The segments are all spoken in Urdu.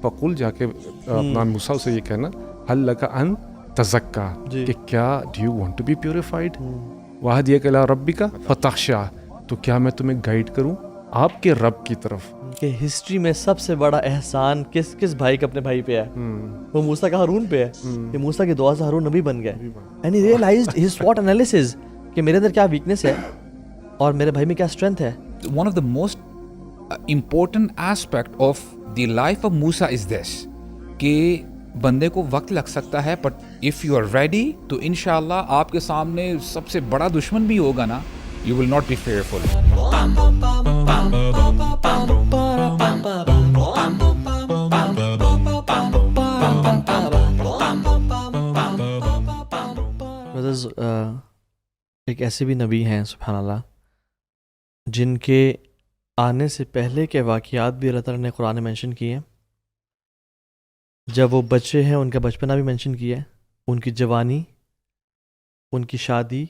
فقل جا کے اپنا موسیٰ سے یہ کہنا هل لك ان تزکا کہ کیا do you want to be purified وَهْدِيَكَ إِلَىٰ رَبِّكَ فَتَخْشَعَ تو کیا میں تمہیں گائیڈ کروں آپ کے رب کی طرف. کہ ہسٹری میں سب سے بڑا احسان کس بھائی کا اپنے بھائی پہ ہے؟ وہ موسیٰ کا ہارون پہ ہے کہ موسیٰ کی دعا سے ہارون نبی بن گئے. And he realised his SWOT analysis کہ میرے اندر کیا ویکنس ہے اور میرے بھائی میں کیا اسٹرینتھ ہے. One of the most important aspect of the life of Musa is this کہ بندے کو وقت لگ سکتا ہے but if you are ready تو انشاءاللہ آپ کے سامنے سب سے بڑا دشمن بھی ہوگا نا, you will not be fearful. brothers, ایک ایسے بھی نبی ہیں سبحان اللہ جن کے آنے سے پہلے کے واقعات بھی اللہ تعالیٰ نے قرآن میں مینشن کیے ہیں. جب وہ بچے ہیں ان کا بچپنا بھی مینشن کیا ہے, ان کی جوانی, ان کی شادی,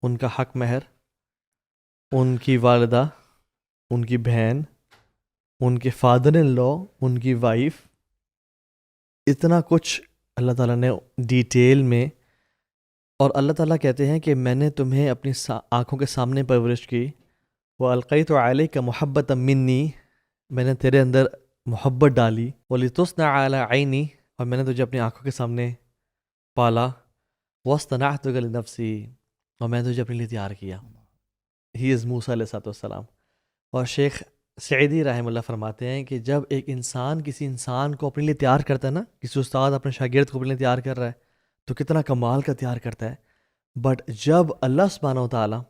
ان کا حق مہر, ان کی والدہ, ان کی بہن, ان کے فادر ان لا, ان کی وائف, اتنا کچھ اللہ تعالیٰ نے ڈیٹیل میں. اور اللہ تعالیٰ کہتے ہیں کہ میں نے تمہیں اپنی آنکھوں کے سامنے پرورش کی. وَأَلْقَيْتُ عَلَيْكَ مُحَبَّةً مِّنِّي میں نے تیرے اندر محبت ڈالی. وَلِتُصْنَعَ عَلَىٰ عَيْنِي اور میں نے تجھے اپنی آنکھوں کے سامنے پالا. وَاصْطَنَعْتُكَ لِنَفْسِي اور میں نے تجھے اپنے لیے تیار کیا. ہی از موسیٰ علیہ السلام. اور شیخ سعیدی رحمہ اللہ فرماتے ہیں کہ جب ایک انسان کسی انسان کو اپنے لیے تیار کرتا ہے نا, کسی استاد اپنے شاگرد کو اپنے لیے تیار کر رہا ہے تو کتنا کمال کا تیار کرتا ہے. بٹ جب اللہ سبحانہ و تعالیٰ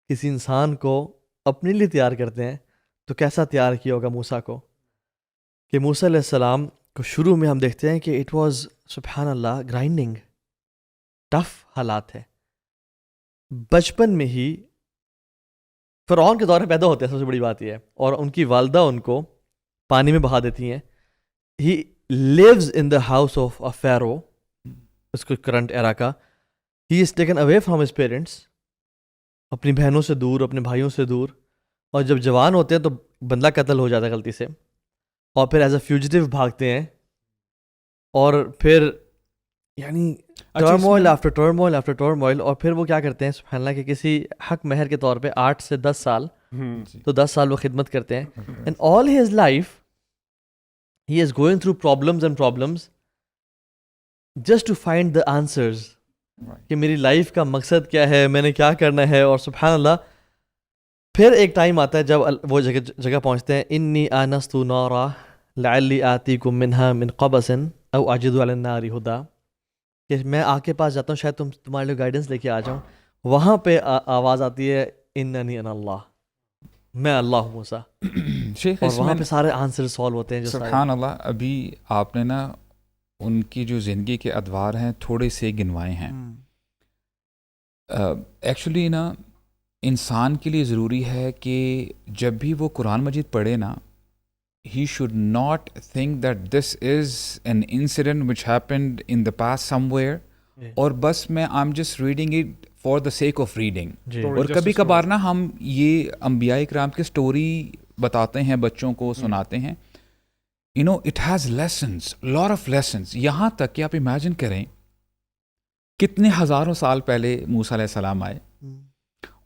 کسی انسان کو اپنے لیے تیار کرتے ہیں تو کیسا تیار کیا ہوگا موسیٰ کو. کہ موسیٰ علیہ السلام کو شروع میں ہم دیکھتے ہیں کہ اٹ واز سبحان اللہ گرائنڈنگ, ٹف حالات ہے. بچپن میں ہی فرعون کے دور میں پیدا ہوتے ہیں, سب سے بڑی بات یہ ہے, اور ان کی والدہ ان کو پانی میں بہا دیتی ہیں. He lives in the house of a Pharaoh, اس کو کرنٹ ایرا کا. He is taken away from his parents, اپنی بہنوں سے دور, اپنے بھائیوں سے دور. اور جب جوان ہوتے ہیں تو بندہ قتل ہو جاتا ہے غلطی سے, اور پھر ایز اے فیوجیٹیو بھاگتے ہیں. اور پھر یعنی turmoil after turmoil after turmoil. اور پھر وہ کیا کرتے ہیں سبحان اللہ کہ کسی حق مہر کے طور پہ 8 سے 10 سال تو 10 سال وہ خدمت کرتے ہیں. And all his life he is going through problems and problems just to find the answers کہ میری لائف کا مقصد کیا ہے, میں نے کیا کرنا ہے. اور سبحان اللہ پھر ایک ٹائم آتا ہے جب وہ جگہ پہنچتے ہیں. انی آنست نارا لعلی آتیکم منہا من قبس او اجد علی النار ہدا, کہ میں آگ کے پاس جاتا ہوں شاید تمہارے لیے گائیڈنس لے کے آ جاؤں. وہاں پہ آواز آتی ہے اننی انا اللہ, میں اللہ ہوں موسیٰ. اور وہاں پہ سارے آنسر سالو ہوتے ہیں. سبحان اللہ. ابھی آپ نے نا ان کی جو زندگی کے ادوار ہیں تھوڑے سے گنوائے ہیں. ایکچولی نا انسان کے لیے ضروری ہے کہ جب بھی وہ قرآن مجید پڑھے نا, he should not think that this is an incident which happened in the past somewhere اور بس میں I'm just reading it for the sake of reading. اور کبھی کبھار نا ہم یہ انبیاء کرام کی سٹوری بتاتے ہیں, بچوں کو سناتے ہیں. You know it has lessons, lot of lessons. یہاں تک کہ آپ امیجن کریں کتنے ہزاروں سال پہلے موسیٰ علیہ السلام آئے,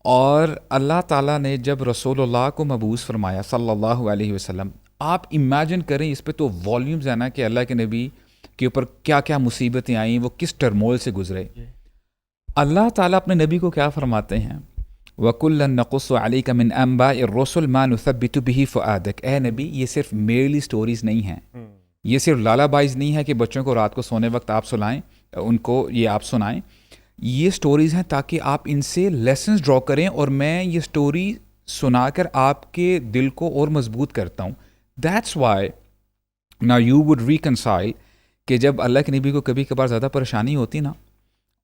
اور اللہ تعالیٰ نے جب رسول اللہ کو مبعوث فرمایا صلی اللہ علیہ وسلم, آپ امیجن کریں اس پہ تو والیومز ہیں نا کہ اللہ کے نبی کے اوپر کیا کیا مصیبتیں آئیں, وہ کس ٹرمول سے گزرے. اللہ تعالیٰ اپنے نبی کو کیا فرماتے ہیں, وَكُلًّا نَقُصُّ عَلَيْكَ مِنْ أَنْبَاءِ الرُّسُلِ مَا نُثَبِّتُ بِهِ فُؤَادَكَ. اے نبی یہ صرف میرلی سٹوریز نہیں ہیں, یہ صرف لالا بائز نہیں ہے کہ بچوں کو رات کو سونے وقت آپ سلائیں, ان کو یہ آپ سنائیں. یہ سٹوریز ہیں تاکہ آپ ان سے لیسنز ڈرا کریں, اور میں یہ سٹوری سنا کر آپ کے دل کو اور مضبوط کرتا ہوں. دیٹس وائی نا یو وڈ ریکنسائل کہ جب اللہ کے نبی کو کبھی کبھار زیادہ پریشانی ہوتی نا,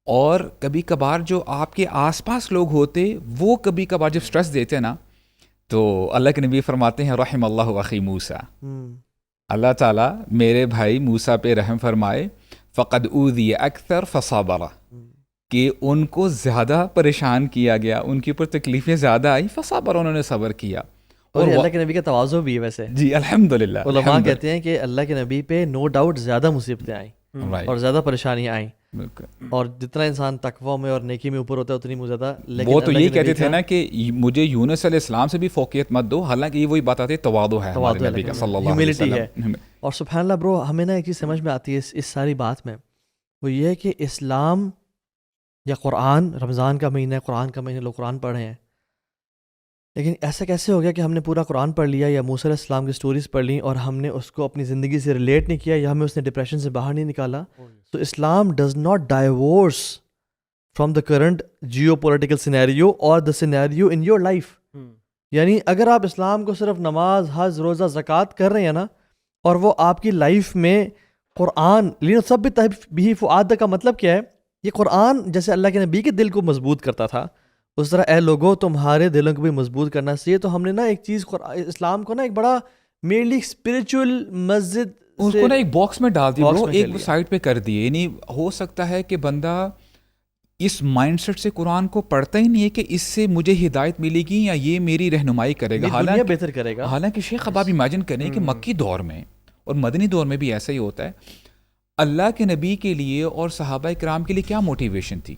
اور کبھی کبھار جو آپ کے آس پاس لوگ ہوتے وہ کبھی کبھار جب سٹریس دیتے نا, تو اللہ کے نبی فرماتے ہیں رحم اللہ اخی موسیٰ, اللہ تعالیٰ میرے بھائی موسیٰ پہ رحم فرمائے. فقد اوذی اکثر فصبر, کہ ان کو زیادہ پریشان کیا گیا, ان کے اوپر تکلیفیں زیادہ آئی, فصبر انہوں نے صبر کیا. اور یہ اللہ کے نبی کا تواضع بھی ہے ویسے. جی الحمدللہ. علماء کہتے ہیں کہ اللہ کے نبی پہ نو ڈاؤٹ زیادہ مصیبتیں آئیں اور زیادہ پریشانیاں آئیں, اور جتنا انسان تقوی میں اور نیکی میں اوپر ہوتا ہے اتنی زیادہ. وہ تو یہی کہتے تھے نا کہ مجھے یونس علیہ السلام سے بھی فوقیت مت دو, حالانکہ یہ وہی بات آتی ہے تواضع ہے ہمارے نبی کا صلی اللہ علیہ وسلم. اور سبحان اللہ برو, ہمیں نا ایک چیز سمجھ میں آتی ہے اس ساری بات میں, وہ یہ ہے کہ اسلام یا قرآن, رمضان کا مہینہ ہے, قرآن کا مہینہ, لوگ قرآن پڑھ رہے ہیں, لیکن ایسا کیسے ہو گیا کہ ہم نے پورا قرآن پڑھ لیا یا موسیٰ علیہ السلام کی سٹوریز پڑھ لیں اور ہم نے اس کو اپنی زندگی سے ریلیٹ نہیں کیا, یا ہمیں اس نے ڈپریشن سے باہر نہیں نکالا. تو اسلام does not divorce from the current geopolitical scenario اور the scenario in your life. یعنی اگر آپ اسلام کو صرف نماز, حج, روزہ, زکوٰۃ کر رہے ہیں نا, اور وہ آپ کی لائف میں قرآن سب بھی فؤاد کا مطلب کیا ہے, یہ قرآن جیسے اللہ کے نبی کے دل کو مضبوط کرتا تھا, اس طرح اے لوگوں تمہارے دلوں کو بھی مضبوط کرنا چاہیے. تو ہم نے نا ایک چیز اسلام کو نا ایک بڑا مینلی اسپریچول مسجد اس کو نا ایک باکس میں ڈال دی برو, ایک سائڈ پہ کر دیے. یعنی ہو سکتا ہے کہ بندہ اس مائنڈ سیٹ سے قرآن کو پڑھتا ہی نہیں ہے کہ اس سے مجھے ہدایت ملے گی یا یہ میری رہنمائی کرے گا, حالانکہ بہتر کرے گا. حالانکہ شیخ اب آپ امیجن کریں کہ مکی دور میں اور مدنی دور میں بھی ایسا ہی ہوتا ہے. اللہ کے نبی کے لیے اور صحابہ کرام کے لیے کیا موٹیویشن تھی؟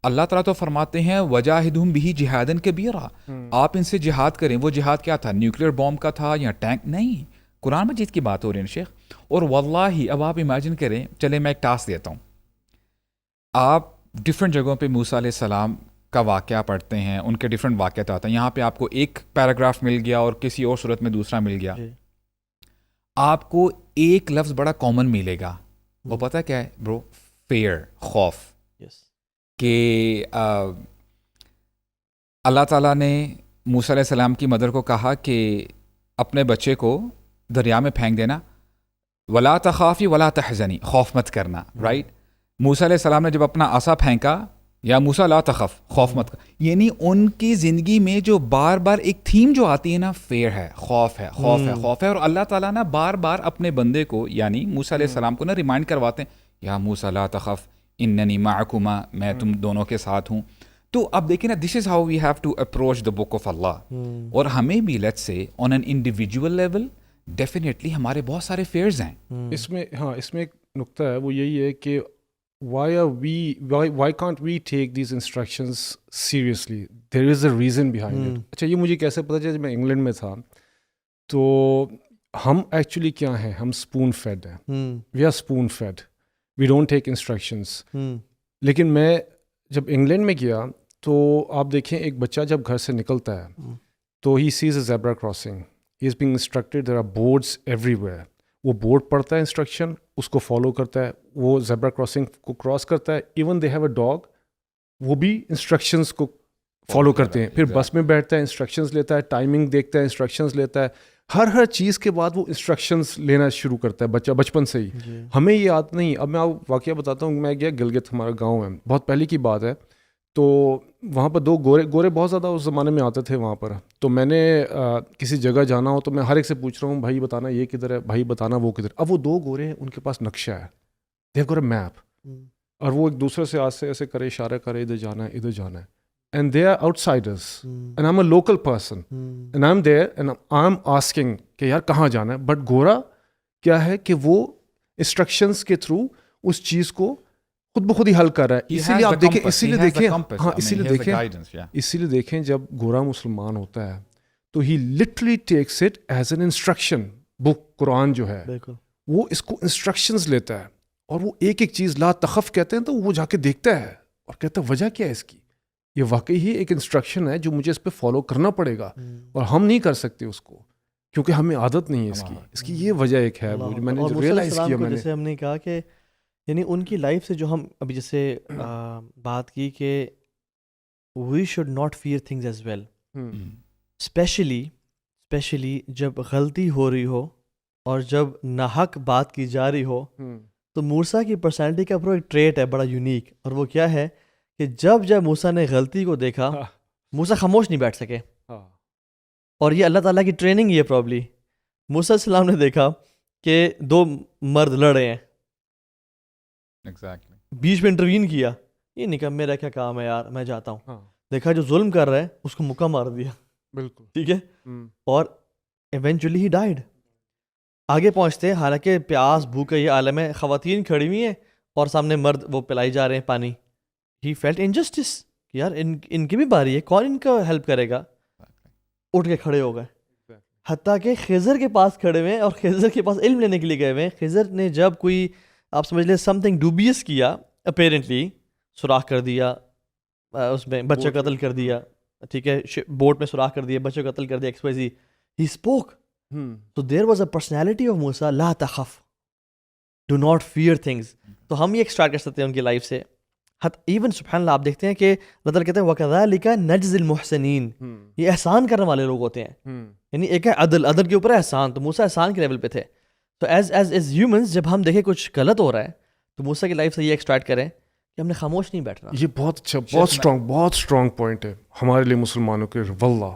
اللہ تعالیٰ تو فرماتے ہیں وجاہدہم بہ جہادن کبیرا, آپ ان سے جہاد کریں. وہ جہاد کیا تھا؟ نیوکلیر بومب کا تھا یا ٹینک؟ نہیں, قرآن مجید کی بات ہو رہی ہے شیخ. اور واللہ اب آپ امیجن کریں, چلے میں ایک ٹاسک دیتا ہوں, آپ ڈفرینٹ جگہوں پہ موسیٰ علیہ السلام کا واقعہ پڑھتے ہیں, ان کے ڈفرینٹ واقعات آتے ہیں. یہاں پہ آپ کو ایک پیراگراف مل گیا اور کسی اور صورت میں دوسرا مل گیا. آپ کو ایک لفظ بڑا کامن ملے گا, وہ پتہ کیا ہے برو؟ فیئر, خوف. کہ اللہ تعالیٰ نے موسیٰ علیہ السلام کی مدر کو کہا کہ اپنے بچے کو دریا میں پھینک دینا, ولا تخافی ولا تحزنی, خوف مت کرنا, رائٹ. موسیٰ علیہ السلام نے جب اپنا عصا پھینکا, یا موسیٰ لا تخف, خوف مت کر. یعنی ان کی زندگی میں جو بار بار ایک تھیم جو آتی ہے نا, فیئر ہے, خوف ہے, خوف ہے, خوف ہے. اور اللہ تعالیٰ نا بار بار اپنے بندے کو یعنی موسیٰ علیہ السلام کو نا ریمائنڈ کرواتے ہیں, یا موسیٰ لا تخف اننی معکما, میں تم دونوں کے ساتھ ہوں. تو اب دیکھیں نا, this is how we have to approach the book of اللہ. اور ہمیں بھی let's say on an individual level definitely ہمارے بہت سارے فیئرز ہیں. اس میں اس میں ایک نقطہ ہے, وہ یہی ہے کہ why can't we take these instructions seriously? There is a reason behind it. اچھا, یہ مجھے کیسے پتا چلا؟ جب میں انگلینڈ میں تھا تو ہم ایکچولی کیا ہیں, ہم اسپون فیڈ ہیں. We are spoon fed, we don't take instructions. لیکن میں جب انگلینڈ میں گیا تو آپ دیکھیں, ایک بچہ جب گھر سے نکلتا ہے تو he says a zebra crossing, he is being instructed, there are boards everywhere. وہ بورڈ پڑھتا ہے انسٹرکشن, اس کو فالو کرتا ہے, وہ زیبرا کراسنگ کو کراس کرتا ہے. Even they have a dog, وہ بھی انسٹرکشنز کو فالو کرتے ہیں. پھر بس میں بیٹھتا ہے, انسٹرکشنز لیتا ہے, ٹائمنگ دیکھتا ہے, انسٹرکشنز لیتا ہے. ہر چیز کے بعد وہ انسٹرکشنز لینا شروع کرتا ہے بچہ بچپن سے ہی. ہمیں یہ عادت نہیں. اب میں آپ واقعہ بتاتا ہوں, میں گیا گلگت, ہمارا گاؤں ہے, بہت پہلے کی بات ہے. تو وہاں پر دو گورے بہت زیادہ اس زمانے میں آتے تھے وہاں پر. تو میں نے کسی جگہ جانا ہو تو میں ہر ایک سے پوچھ رہا ہوں, بھائی بتانا یہ کدھر ہے, بھائی بتانا وہ کدھر. اب وہ دو گورے ہیں, ان کے پاس نقشہ ہے, they have got a map, اور وہ ایک دوسرے سے آج سے ایسے کرے, اشارہ کرے, ادھر جانا ہے, ادھر جانا ہے. And they are outsiders and I am a local person and I am there and I am asking کہ یار کہاں جانا ہے. بٹ گورا کیا ہے کہ وہ انسٹرکشنس کے تھرو اس چیز کو خود بخود ہی حل کر رہا ہے. اسی لیے آپ دیکھیں, اسی لیے دیکھیں جب گورا مسلمان ہوتا ہے تو he literally takes it as an instruction book. قرآن جو ہے وہ اس کو انسٹرکشنز لیتا ہے, اور وہ ایک ایک چیز لا تخف کہتے ہیں تو وہ جا کے دیکھتا ہے اور کہتا ہے وجہ کیا ہے اس کی, یہ واقعی ہی ایک انسٹرکشن ہے جو مجھے اس پہ فالو کرنا پڑے گا, اور ہم نہیں کر سکتے اس کو کیونکہ ہمیں عادت نہیں ہے اس کی یہ وجہ ایک ہے. میں نے ریئلائز کیا, میں نے جیسے ہم نے کہا کہ یعنی ان کی لائف سے جو ہم ابھی جیسے بات کی کہ we should not fear things as well, especially جب غلطی ہو رہی ہو اور جب ناحق بات کی جا رہی ہو. تو موسیٰ کی پرسنالٹی کا پورا ایک ٹریٹ ہے بڑا یونیک, اور وہ کیا ہے کہ جب موسیٰ نے غلطی کو دیکھا, موسیٰ خاموش نہیں بیٹھ سکے. اور یہ اللہ تعالیٰ کی ٹریننگ یہ پرابلی. موسیٰ علیہ السلام نے دیکھا کہ دو مرد لڑ رہے ہیں, بیچ میں انٹروین کیا, یہ نکم میرا کیا کام ہے یار, میں جاتا ہوں. دیکھا جو ظلم کر رہا ہے اس کو مکہ مار دیا, بالکل ٹھیک ہے, اور ایونچولی ہی ڈائڈ. آگے پہنچتے ہیں حالانکہ پیاس بھوک کا یہ عالم ہے, خواتین کھڑی ہوئی ہیں اور سامنے مرد وہ پلائی جا رہے ہیں پانی. ہی فیلٹ انجسٹس, یار ان کی بھی باری ہے, کون ان کا ہیلپ کرے گا. اٹھ کے کھڑے ہو گئے, حتیٰ کہ خضر کے پاس کھڑے ہوئے ہیں اور خضر کے پاس علم لینے کے لیے گئے ہوئے ہیں. خضر نے جب کوئی آپ سمجھ لیں سم تھنگ ڈوبیس کیا, اپیرنٹلی سوراخ کر دیا, اس میں بچہ قتل کر دیا, ٹھیک ہے, بوٹ میں سوراخ کر دیا, بچہ قتل کر دیا, XYZ. He spoke. So there was a personality of Musa, law تخف, do not fear things. تو ہم یہ ایکسٹریکٹ کر سکتے ہیں ان کی لائف سے. ایون سبحان اللہ آپ دیکھتے ہیں کہ اللہ تعالیٰ کہتے ہیں وَكَذَلِكَ نَجْزِي الْمُحْسِنِينَ, یہ احسان کرنے والے لوگ ہوتے ہیں. یعنی ایک ہے عدل کے اوپر احسان, تو موسیٰ احسان کے لیول پہ تھے. تو ایز ہیومنس جب ہم دیکھیں کچھ غلط ہو رہا ہے تو موسیٰ کی لائف سے یہ ایکسٹریکٹ کریں کہ ہم نے خاموش نہیں بیٹھنا. یہ بہت اچھا, بہت اسٹرانگ پوائنٹ ہے ہمارے لیے مسلمانوں کے. واللہ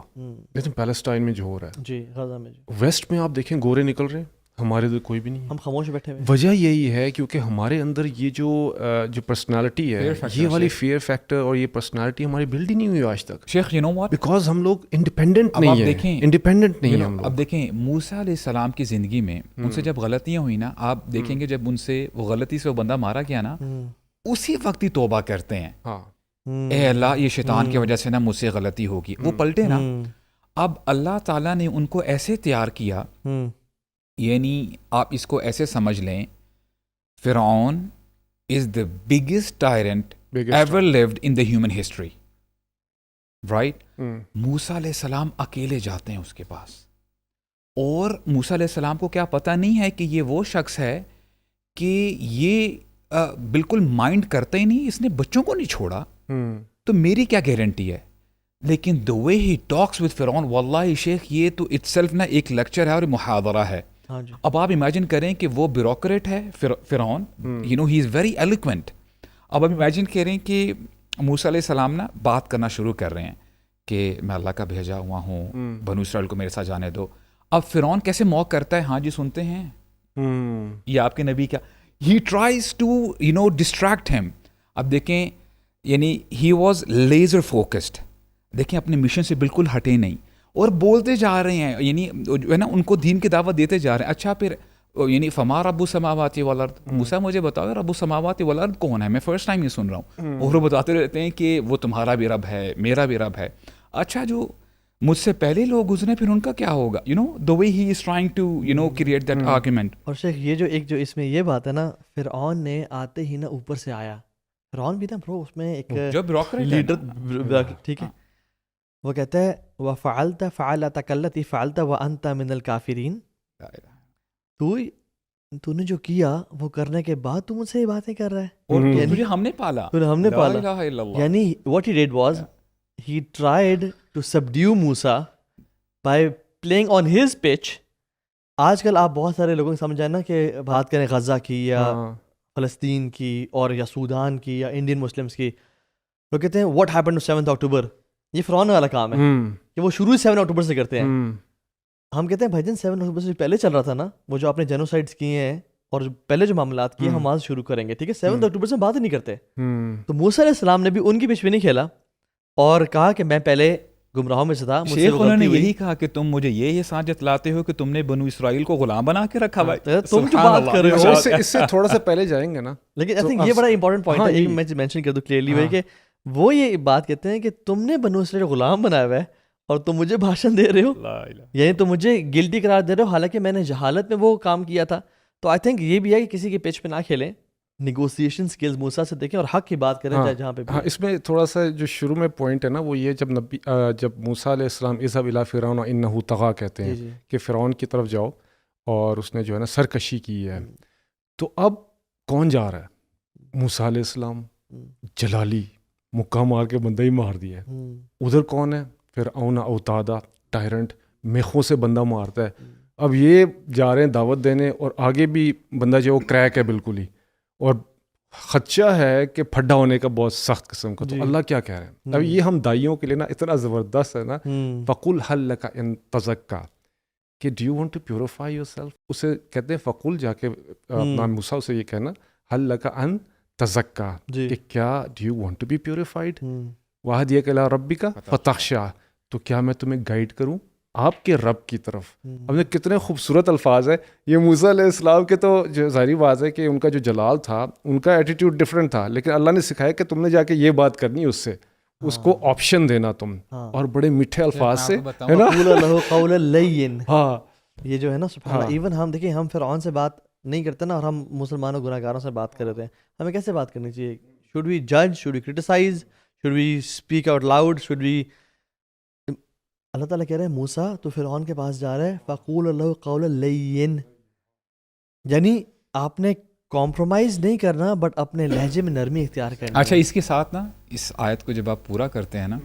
لیکن پیلسٹائن میں جو ہو رہا ہے, جی غزہ میں, ویسٹ میں آپ دیکھیں گورے نکل رہے ہیں, ہمارے ادھر کوئی بھی نہیں ہے, ہم خاموش بیٹھے ہوئے. وجہ یہی ہے کیونکہ ہمارے اندر یہ جو پرسنالٹی ہے, یہ والی فیئر فیکٹر اور یہ پرسنالٹی ہماری بلڈ ہی نہیں ہوئی آج تک. شیخ یو نو واٹ, بیکاز ہم لوگ انڈیپینڈنٹ نہیں ہیں, انڈیپینڈنٹ نہیں ہیں ہم لوگ. اب دیکھیں موسیٰ علیہ السلام کی زندگی میں ان سے جب غلطیاں ہوئی نا, آپ دیکھیں گے جب ان سے وہ غلطی سے وہ بندہ مارا گیا نا, اسی وقت ہی توبہ کرتے ہیں. اے اللہ یہ شیطان کی وجہ سے نا مجھ سے غلطی ہوگی, وہ پلٹے نا. اب اللہ تعالیٰ نے ان کو ایسے تیار کیا, یعنی آپ اس کو ایسے سمجھ لیں, فرعون is the biggest tyrant ever lived in the human history, right. موسیٰ علیہ السلام اکیلے جاتے ہیں اس کے پاس, اور موسیٰ علیہ السلام کو کیا پتہ نہیں ہے کہ یہ وہ شخص ہے کہ یہ بالکل مائنڈ کرتا ہی نہیں, اس نے بچوں کو نہیں چھوڑا, تو میری کیا گارنٹی ہے. لیکن the way he talks with فرعون, واللہ شیخ یہ تو itself نا ایک لیکچر ہے اور محاضرہ ہے. اب آپ امیجن کریں کہ وہ بیوروکریٹ ہے فرعون, you know he is very eloquent. اب امیجن کریں کہ موسیٰ علیہ السلام نا بات کرنا شروع کر رہے ہیں کہ میں اللہ کا بھیجا ہوا ہوں, بنو اسرائیل کو میرے ساتھ جانے دو. اب فرعون کیسے موک کرتا ہے, ہاں جی سنتے ہیں, یہ آپ کے نبی کیا. He tries to, you know, distract him. اب دیکھیں یعنی he was laser focused. دیکھیں اپنے مشن سے بالکل ہٹے نہیں اور بولتے جا رہے ہیں, یعنی جو ہے نا ان کو دین کی دعوت دیتے جا رہے ہیں. اچھا پھر یعنی فما رب السماوات والارض, موسیٰ مجھے بتاؤ رب السماوات والارض کون ہے, میں فرسٹ ٹائم یہ سن رہا ہوں. اور وہ بتاتے رہتے ہیں کہ وہ تمہارا بھی رب ہے, میرا بھی رب ہے. اچھا جو مجھ سے پہلے لوگ گزرے پھر ان کا کیا ہوگا, you know the way he is trying to, you know, create that argument. اور شیخ یہ جو ایک جو اس میں یہ بات ہے نا, فرعون نے آتے ہی نا اوپر سے آیا. فرعون بھی نا برو اس میں ایک لیڈر, ٹھیک ہے, وہ کہتا ہے وَفَعَلْتَ فَعَلَتَكَ الَّتِي فَعَلْتَ وَأَنْتَ مِنَ الْكَافِرِينَ, تو نے جو کیا وہ کرنے کے بعد تو مجھ سے یہ باتیں کر رہا ہے, اور تجھے ہم نے پالا, یعنی what he did was he tried to subdue Musa by playing on his pitch. آج کل آپ بہت سارے لوگوں کو سمجھ جائیں نا کہ بات کریں غزہ کی یا فلسطین کی اور یا سودان کی یا انڈین مسلمس کی, وہ کہتے ہیں what happened to 7th October. یہ فرعون والا کام ہے کہ وہ شروع 7 اکتوبر سے کرتے ہیں. ہم کہتے ہیں بھائی جان 7 اکتوبر سے پہلے چل رہا تھا نا, وہ جو آپ نے جینوسائڈس کیے ہیں اور جو پہلے جو معاملات کیے ہم آج شروع کریں گے, ٹھیک ہے, 7 اکتوبر سے بات ہی نہیں کرتے. تو موسیٰ علیہ السلام نے بھی ان کی پیچھے نہیں کھیلا اور کہا کہ میں پہلے گمراہوں میں سے تھا. شیخ انہوں نے یہی کہا کہ تم مجھے یہ ساتھ جتلاتے ہو کہ تم نے بنو اسرائیل کو غلام بنا کے رکھا ہوا ہے, تم جو بات کر رہے ہو اس سے تھوڑا سا پہلے جائیں گے نا. لیکن آئی تھنک یہ بڑا امپورٹنٹ پوائنٹ ہے, میں مینشن کر دوں کلیئرلی ہوئے کہ وہ یہ بات کہتے ہیں کہ تم نے بنو اسرائیل غلام بنایا ہوا ہے اور تم مجھے بھاشن دے رہے ہو, یعنی تم مجھے گلٹی قرار دے رہے ہو, حالانکہ میں نے جہالت میں وہ کام کیا تھا. تو آئی تھنک یہ بھی ہے کہ کسی کے پیچ پہ نہ کھیلیں, نیگوسیشن سکلز موسیٰ سے دیکھیں اور حق کی بات کریں جہاں پہ. ہاں اس میں تھوڑا سا جو شروع میں پوائنٹ ہے نا وہ یہ جب موسیٰ علیہ السلام اذهب الی فرعون انہ طغی کہتے ہیں کہ فرعون کی طرف جاؤ اور اس نے جو ہے نا سرکشی کی ہے, تو اب کون جا رہا ہے؟ موسیٰ علیہ السلام, جلالی مکہ مار کے بندہ ہی مار دیا ہے. ادھر کون ہے؟ فرعون اوتادا, ٹائرنٹ, میخوں سے بندہ مارتا ہے. اب یہ جا رہے ہیں دعوت دینے اور آگے بھی بندہ جو وہ کریک ہے بالکل ہی, اور خدشہ ہے کہ پھڈا ہونے کا بہت سخت قسم کا. تو اللہ کیا کہہ رہے ہیں؟ اب یہ ہم دائیوں کے لیے نا اتنا زبردست ہے نا, فقل هل لك ان تزکا, کہ do you want to purify yourself. اسے کہتے ہیں فقل, جا کے اپنا موسیٰ اسے یہ کہنا هل لك ان تزکا, کہ کیا do you want to be purified. واہدیک الی ربک فتخشع, تو کیا میں تمہیں گائیڈ کروں آپ کے رب کی طرف. اب نے کتنے خوبصورت الفاظ ہے یہ. موسیٰ علیہ السلام کے تو جو ظاہری بات ہے کہ ان کا جو جلال تھا, ان کا ایٹیٹیوڈ ڈفرینٹ تھا, لیکن اللہ نے سکھایا کہ تم نے جا کے یہ بات کرنی اس سے, اس کو آپشن دینا تم, اور بڑے میٹھے الفاظ سے, ہے نا. قول لہ قولا لین. ہاں یہ جو ہے نا سبحان اللہ, ایون ہم دیکھیں ہم فرعون سے بات نہیں کرتے نا, اور ہم مسلمانوں گناہ گاروں سے بات کر رہے ہیں, ہمیں کیسے بات کرنی چاہیے؟ شوڈ وی جج, should we criticise, should we speak out loud, should we? اللہ تعالیٰ کہہ رہے ہیں موسیٰ تو فرعون کے پاس جا رہا ہے, فقول لہ قولا لین, یعنی آپ نے کمپرومائز نہیں کرنا بٹ اپنے لہجے میں نرمی اختیار کرنا. اچھا, اس کے ساتھ نا اس آیت کو جب آپ پورا کرتے ہیں نا,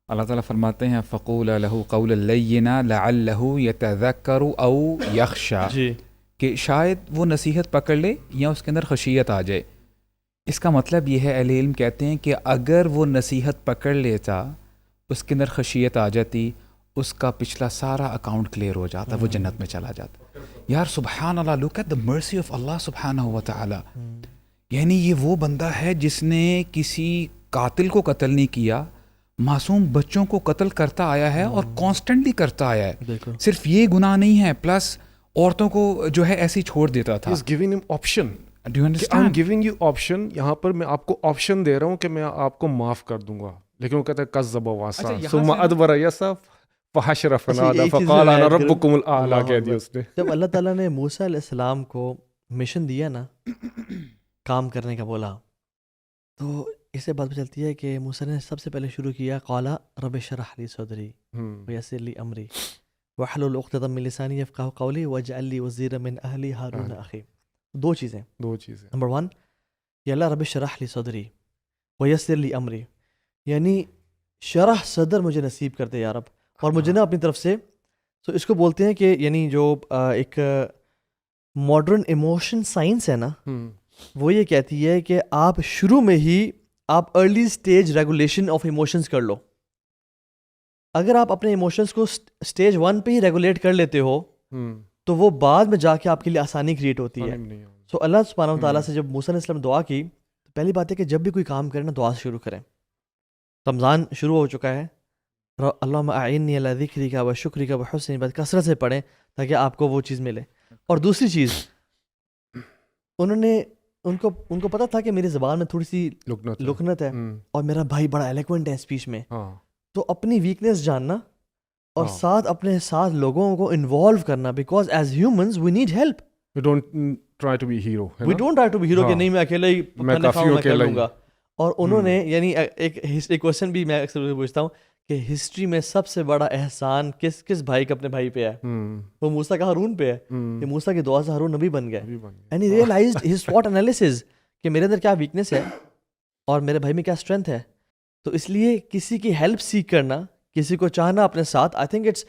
اللہ تعالیٰ فرماتے ہیں فَقُولَ لَهُ قَوْلًا لَيِّنًا لَعَلَّهُ يَتَذَكَّرُ أَوْ يَخْشَىٰ, جی کہ شاید وہ نصیحت پکڑ لے یا اس کے اندر خشیت آ جائے. اس کا مطلب یہ ہے, اہل علم کہتے ہیں کہ اگر وہ نصیحت پکڑ لیتا, اس کے اندر خشیت آ جاتی, اس کا پچھلا سارا اکاؤنٹ کلیئر ہو جاتا, وہ جنت میں چلا جاتا. یار سبحان اللہ, look at the mercy of اللہ سبحانہ و تعالی. یعنی یہ وہ بندہ ہے جس نے کسی قاتل کو قتل نہیں کیا, معصوم بچوں کو قتل کرتا آیا ہے اور کانسٹنٹلی کرتا آیا ہے. صرف یہ گناہ نہیں ہے, پلس عورتوں کو جو ہے ایسے ہی چھوڑ دیتا تھا. Giving him option. Do you understand? I'm giving you option. یہاں پر میں آپ کو آپشن دے رہا ہوں کہ میں آپ کو معاف کر دوں گا, لیکن وہ کہتا ہے کذب وعصا ثم ادبر یسعی فحشر فنادی فقال انا ربکم الاعلی. کہہ دیا اس نے. جب اللہ تعالیٰ نے موسیٰ علیہ السلام کو مشن دیا نا, کام کرنے کا بولا, تو اس سے بات پہ چلتی ہے کہ موسیٰ نے سب سے پہلے شروع کیا قال رب اشرح لی صدری ویسر لی امری واحلل عقدۃ من لسانی یفقہوا قولی واجعل لی وزیرا من اہلی ہارون اخی. دو چیزیں. نمبر 1, یا اللہ رب اشرح لی صدری ویسر لی امری, یعنی شرح صدر مجھے نصیب کر دے یا رب, اور مجھے نا اپنی طرف سے, تو اس کو بولتے ہیں کہ یعنی جو ایک ماڈرن ایموشن سائنس ہے نا, وہ یہ کہتی ہے کہ آپ شروع میں ہی آپ early stage regulation of emotions کر لو. اگر آپ اپنے ایموشنز کو سٹیج 1 پہ ہی ریگولیٹ کر لیتے ہو تو وہ بعد میں جا کے آپ کے لیے آسانی کریٹ ہوتی ہے. سو اللہ سبحانہ و تعالیٰ سے جب موسیٰ علیہ السلام دعا کی, تو پہلی بات ہے کہ جب بھی کوئی کام کریں نا دعا سے شروع کریں. رمضان شروع ہو چکا ہے, اللہم اعنی علی ذکرک و شکرک و حسن عبادتک, کثرت سے پڑھیں تاکہ آپ کو وہ چیز ملے. اور دوسری چیز, ان کو پتہ تھا کہ میری زبان میں تھوڑی سی لکنت ہے, اور میرا بھائی بڑا ایلیکوینٹ ہے اسپیچ میں, تو اپنی ویکنیس جاننا اور ساتھ اپنے ساتھ لوگوں کو انوالو کرنا, because as humans we need help. We don't try to be hero. We don't try to be hero کہ نہیں میں اکیلا ہی کر لوں گا. اور انہوں نے یعنی ایک کویسچن بھی میں اکثر پوچھتا ہوں کہ ہسٹری میں سب سے بڑا احسان کس بھائی کا اپنے بھائی پہ ہے؟ وہ موسیٰ کا ہارون پہ ہے, کہ موسیٰ کی دعا سے ہارون نبی بن گئے. And he realised his SWOT analysis کہ میرے اندر کیا ویکنیس ہے اور میرے بھائی میں کیا اسٹرینتھ ہے. تو اس لیے کسی کی ہیلپ سیکھ کرنا, کسی کو چاہنا اپنے ساتھ, آئی تھنک اٹس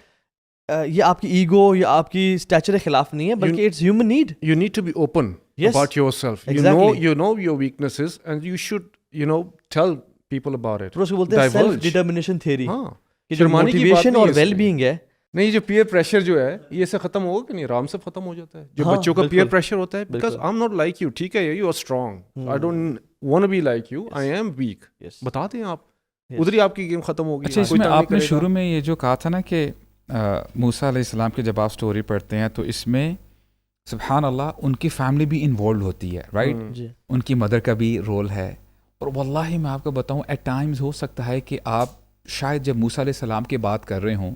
یہ آپ کی ایگو یا آپ کی اسٹیچر کے خلاف نہیں ہے, بلکہ it's human need. You need to be open about yourself. You know your weaknesses and you should tell people about it. تو اس کو بولتے ہیں سیلف ڈٹرمنیشن تھیوری, کہ جو شرمانے کی موٹیویشن اور ویل بینگ ہے. نہیں, جو پیئر پریشر جو ہے یہ سے ختم ہوگا کہ نہیں, آرام سے ختم ہو جاتا ہے. جو بچوں کا پیئر پریشر ہوتا ہے, because I am not like you, ٹھیک ہے, you are strong, I don't want be like you, I am weak. بتا دیں آپ, ادھر ہی آپ کی گیم ختم ہوگی. اچھا, اس میں آپ نے شروع میں یہ جو کہا تھا نا کہ موسیٰ علیہ السلام کی جب آپ سٹوری پڑھتے ہیں تو اس میں سبحان اللہ ان کی فیملی بھی انوالوڈ ہوتی ہے, رائٹ, ان کی مدر کا بھی رول ہے. اور واللہ میں آپ کو بتاؤں ایٹ ٹائمز ہو سکتا ہے کہ آپ شاید جب موسیٰ علیہ السلام کی بات کر رہے ہوں,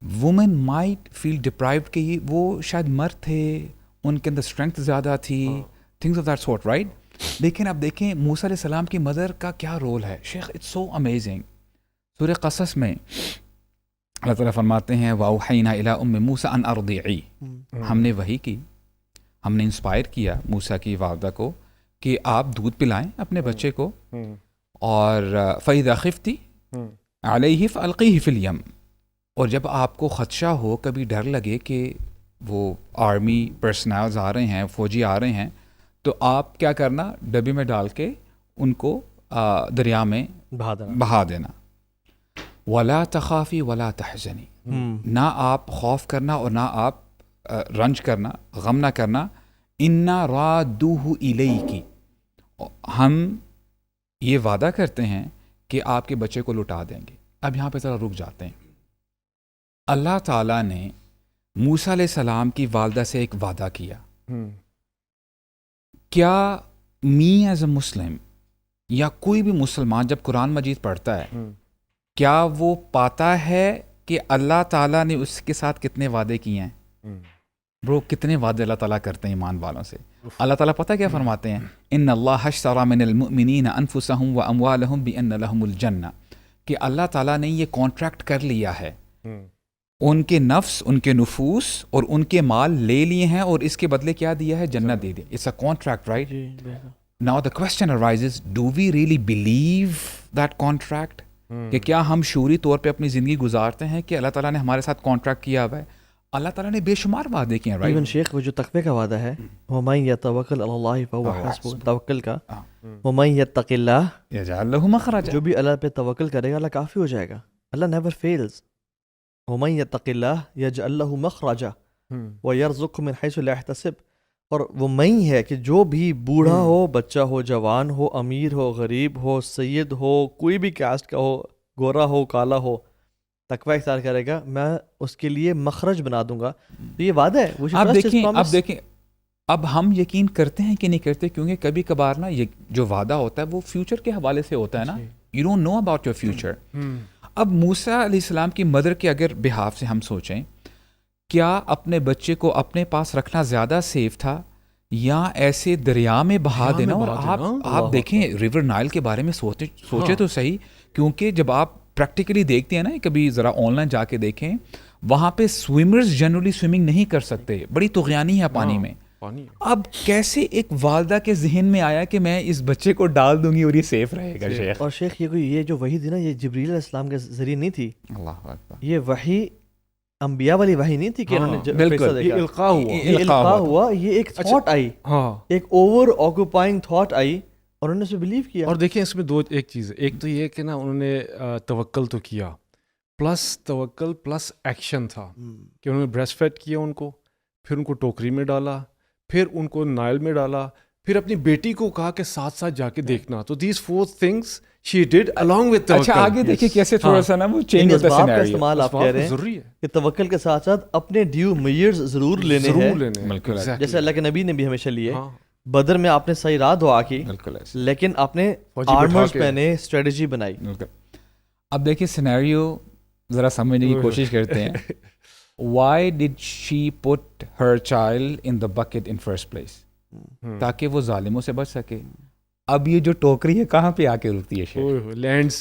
وومن مائٹ فیل ڈپرائیوڈ کہ یہ وہ شاید مرد تھے, ان کے اندر اسٹرینتھ زیادہ تھی, things of that sort, right. لیکن اب دیکھیں موسیٰ علیہ السلام کی مدر کا کیا رول ہے. شیخ اٹس سو امیزنگ. سورہ قصص میں اللہ تعالیٰ فرماتے ہیں وَأَوْحَيْنَا إِلَىٰ أُمِّ مُوسَىٰ أَنْ أَرْضِعِيهِ, ہم نے وحی کی, ہم نے انسپائر کیا موسیٰ کی والدہ کو کہ آپ دودھ پلائیں اپنے بچے کو, اور فَإِذَا خِفْتِ عَلَيْهِ فَأَلْقِيهِ فِي الْيَمِّ, اور جب آپ کو خدشہ ہو, کبھی ڈر لگے کہ وہ آرمی پرسنلز آ رہے ہیں, فوجی آ رہے ہیں, تو آپ کیا کرنا, ڈبے میں ڈال کے ان کو دریا میں بہا دینا. ولا تخافی ولا تحزنی, نہ آپ خوف کرنا اور نہ آپ رنج کرنا, غم نہ کرنا. انا رادوہ الیکی, ہم یہ وعدہ کرتے ہیں کہ آپ کے بچے کو لٹا دیں گے. اب یہاں پہ ذرا رک جاتے ہیں. اللہ تعالیٰ نے موسیٰ علیہ السلام کی والدہ سے ایک وعدہ کیا. کیا می ایز اے مسلم یا کوئی بھی مسلمان جب قرآن مجید پڑھتا ہے کیا وہ پاتا ہے کہ اللہ تعالیٰ نے اس کے ساتھ کتنے وعدے کیے ہیں؟ برو کتنے وعدے اللہ تعالیٰ کرتے ہیں ایمان والوں سے. اللہ تعالیٰ پتہ کیا فرماتے ہیں؟ ان اللہ اشتری من المؤمنین انفسهم واموالهم بان لهم الجنہ، کہ اللہ تعالیٰ نے یہ کانٹریکٹ کر لیا ہے، ان کے نفس، ان کے نفوس اور ان کے مال لے لیے ہیں اور اس کے بدلے کیا دیا ہے؟ جنت دے دی. It's a contract, right? Now the question arises, do we really believe that contract؟ کہ کیا ہم شعوری طور پہ اپنی زندگی گزارتے ہیں کہ اللہ تعالیٰ نے ہمارے ساتھ کانٹریکٹ کیا ہوا ہے؟ اللہ تعالیٰ نے بے شمار وعدے کیے ہیں، رائٹ؟ ایون شیخ وہ جو تقوی کا وعدہ ہے، وَمَن يَتَوَكَّلْ عَلَى اللَّهِ فَهُوَ حَسْبُهُ، توکل کا، وَمَن يَتَّقِ اللَّهَ يَجْعَلْ لَهُ مَخْرَجًا، جو بھی اللہ پہ توکل کرے گا اللہ کافی ہو جائے گا. اللہ نیور فیلز. وَمَن يَتَّقِ اللَّهَ يَجْعَلْ لَهُ مَخْرَجًا وَيَرْزُقْهُ مِنْ حَيْثُ لَا يَحْتَسِبُ. اور وہ میں ہے کہ جو بھی بوڑھا ہو، بچہ ہو، جوان ہو، امیر ہو، غریب ہو، سید ہو، کوئی بھی کاسٹ کا ہو، گورا ہو، کالا ہو، تقوی اختیار کرے گا، میں اس کے لیے مخرج بنا دوں گا. تو یہ وعدہ ہے. اب دیکھیں اب ہم یقین کرتے ہیں کہ نہیں کرتے، کیونکہ کبھی کبھار نا یہ جو وعدہ ہوتا ہے وہ فیوچر کے حوالے سے ہوتا ہے نا. You don't know about your future. اب موسیٰ علیہ السلام کی مدر کے اگر بہاف سے ہم سوچیں، کیا اپنے بچے کو اپنے پاس رکھنا زیادہ سیف تھا یا ایسے دریا میں بہا دینا؟ اور آپ دیکھیں ریور نائل کے بارے میں سوچے تو صحیح، کیونکہ جب آپ پریکٹیکلی دیکھتے ہیں نا، کبھی ذرا آن لائن جا کے دیکھیں، وہاں پہ سوئمرز جنرلی سوئمنگ نہیں کر سکتے، بڑی طغیانی ہے پانی میں. اب کیسے ایک والدہ کے ذہن میں آیا کہ میں اس بچے کو ڈال دوں گی اور یہ سیف رہے گا؟ شیخ اور شیخ یہ جو وحی تھی نا، یہ جبریل علیہ السلام کے ذریعے نہیں تھی. اللہ اکبر. یہ وحی انبیاء والی وحی نہیں تھی کہ انہوں نے بالکل القاء ہوا. یہ ایک تھاٹ آئی، ایک اوور آکوپائنگ تھاٹ آئی اور انہوں نے اسے بلیو کیا. اور دیکھیں اس میں ایک چیز ہے، ایک تو یہ کہ نا انہوں نے توکل تو کیا، پلس توکل پلس ایکشن تھا کہ انہوں نے بریسٹ فیڈ کیا ان کو، پھر ان کو ٹوکری میں ڈالا، پھر ان کو نائل میں ڈالا، پھر اپنی بیٹی کو کہا کہ ساتھ ساتھ جا کے دیکھنا. تو these 4 things she did along with توکل. اچھا آگے دیکھیں کیسے تھوڑا سا نا وہ چینج ہوتا ہے سینیریو. استعمال آپ کہہ رہے ہیں ضروری ہے کہ توکل کے ساتھ ساتھ اپنے ڈیو میئرز ضرور لینے ہیں، جیسے اللہ کے نبی نے بھی ہمیشہ لیے. بدر میں آپ نے صحیح راہ دعا کی، لیکن آپ نے آرمرز پہنے، اسٹریٹجی بنائی. اب دیکھیں سینیریو ذرا سمجھنے کی کوشش کرتے ہیں. Why did she put her child in the bucket in first place؟ تاکہ وہ ظالموں سے بچ سکے. اب یہ جو ٹوکری ہے کہاں پہ آ کے رکتی ہے؟ لینڈز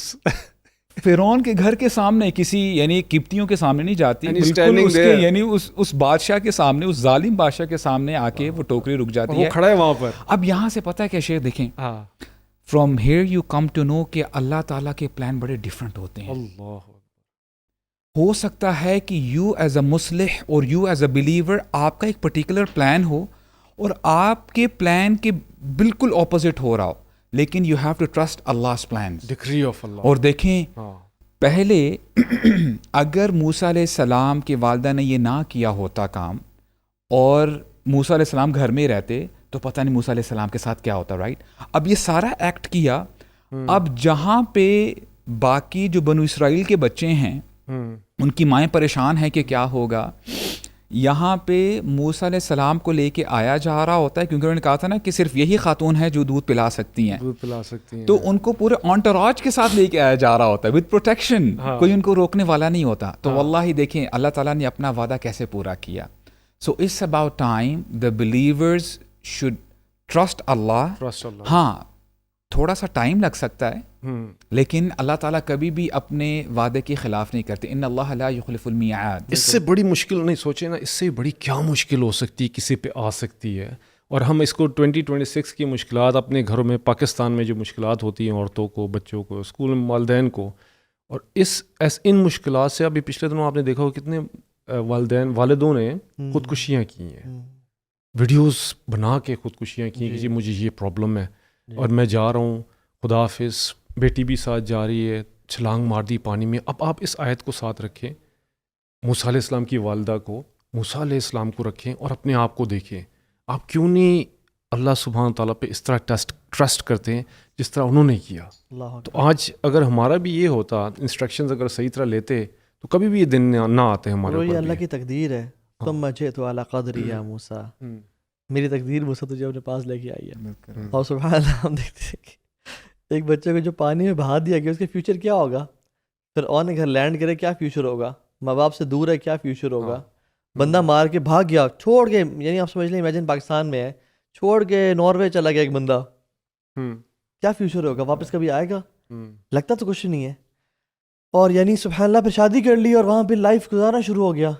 فرعون کے گھر کے سامنے، کسی یعنی قبطیوں کے سامنے نہیں جاتی، بالکل اس کے یعنی اس بادشاہ کے سامنے، اس ظالم بادشاہ کے سامنے آ کے وہ ٹوکری رک جاتی ہے، وہ کھڑا ہے وہاں پر. اب یہاں سے پتہ ہے کیا شیخ دیکھیں، from here you come to know کہ اللہ تعالیٰ کے پلان بڑے ڈفرینٹ ہوتے ہیں. اللہ ہو سکتا ہے کہ یو ایز اے مسلح اور یو ایز اے بلیور آپ کا ایک پرٹیکولر پلان ہو اور آپ کے پلان کے بالکل اپوزٹ ہو رہا ہو، لیکن یو ہیو ٹو ٹرسٹ اللہ's plans. ڈکری آف اللہ. اور دیکھیں پہلے اگر موسیٰ علیہ السلام کی والدہ نے یہ نہ کیا ہوتا کام اور موسیٰ علیہ السلام گھر میں رہتے تو پتہ نہیں موسیٰ علیہ السلام کے ساتھ کیا ہوتا، رائٹ؟ اب یہ سارا ایکٹ کیا. اب جہاں پہ باقی جو بنو اسرائیل کے بچے ہیں ان کی مائیں پریشان ہیں کہ کیا ہوگا، یہاں پہ موسیٰ علیہ السلام کو لے کے آیا جا رہا ہوتا ہے، کیونکہ انہوں نے کہا تھا نا کہ صرف یہی خاتون ہے جو دودھ پلا سکتی ہیں، تو ان کو پورے انٹوراج کے ساتھ لے کے آیا جا رہا ہوتا ہے وتھ پروٹیکشن. کوئی ان کو روکنے والا نہیں ہوتا. تو واللہ دیکھیں اللہ تعالیٰ نے اپنا وعدہ کیسے پورا کیا. So it's about time the believers should trust اللہ. ہاں تھوڑا سا ٹائم لگ سکتا ہے لیکن اللہ تعالیٰ کبھی بھی اپنے وعدے کے خلاف نہیں کرتے. ان اللہ لا یخلف المیعاد. اس سے بڑی مشکل نہیں سوچے نا، اس سے بڑی کیا مشکل ہو سکتی کسی پہ آ سکتی ہے. اور ہم اس کو 2026 کی مشکلات اپنے گھروں میں، پاکستان میں جو مشکلات ہوتی ہیں عورتوں کو، بچوں کو، اسکول میں والدین کو، اور ان مشکلات سے ابھی پچھلے دنوں آپ نے دیکھا ہو کتنے والدوں نے خودکشیاں کی ہیں، ویڈیوز بنا کے خودکشیاں کی کہ جی مجھے یہ پرابلم ہے اور میں جا رہا ہوں، خدا حافظ. بیٹی بھی ساتھ جا رہی ہے، چھلانگ مار دی پانی میں. اب آپ اس آیت کو ساتھ رکھیں، موسیٰ علیہ السلام کی والدہ کو، موسیٰ علیہ السلام کو رکھیں اور اپنے آپ کو دیکھیں. آپ کیوں نہیں اللہ سبحانہ تعالیٰ پہ اس طرح ٹرسٹ کرتے ہیں جس طرح انہوں نے کیا؟ تو آج اگر ہمارا بھی یہ ہوتا، انسٹرکشنز اگر صحیح طرح لیتے تو کبھی بھی یہ دن نہ آتے ہمارے اور یہ اوپر اللہ بھی. کی تقدیر ہے. تم جئت علی قدری یا موسیٰ, میری تقدیر موسیٰ تجھے اپنے پاس لے کے آئی ہے. اور سبحان اللہ ہم دیکھتے ہیں کہ ایک بچے کو جو پانی میں بہا دیا گیا اس کے فیوچر کیا ہوگا, پھر آن گھر لینڈ کرے کیا فیوچر ہوگا, ماں باپ سے دور ہے کیا فیوچر ہوگا, بندہ مار کے بھاگ گیا چھوڑ کے, یعنی آپ سمجھ لیں امیجن پاکستان میں ہے, چھوڑ کے ناروے چلا گیا ایک بندہ, کیا فیوچر ہوگا, واپس کبھی آئے گا؟ لگتا تو کچھ نہیں ہے. اور یعنی سبحان اللہ پہ شادی کر لی اور وہاں پہ لائف گزارنا شروع ہو گیا.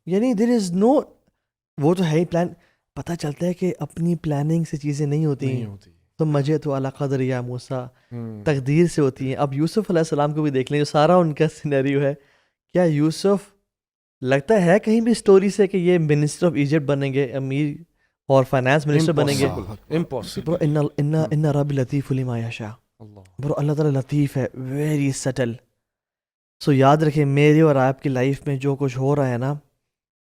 یعنی دیر از نو, وہ تو ہے ہی پلان. پتہ چلتا ہے کہ اپنی پلاننگ سے چیزیں نہیں ہوتی ہیں. تو مجھے تو اعلیٰ قدر یا موسیٰ تقدیر سے ہوتی ہیں. اب یوسف علیہ السلام کو بھی دیکھ لیں, جو سارا ان کا سینیریو ہے, کیا یوسف لگتا ہے کہیں بھی اسٹوری سے کہ یہ منسٹر آف ایجپٹ بنیں گے, امیر اور فائنانس منسٹر بنیں گے؟ امپاسبل. ان رب لطیف لما یشاء. برو اللہ تعالیٰ لطیف ہے, ویری سٹل. سو یاد رکھیں میرے اور آپ کی لائف میں جو کچھ ہو رہا ہے نا,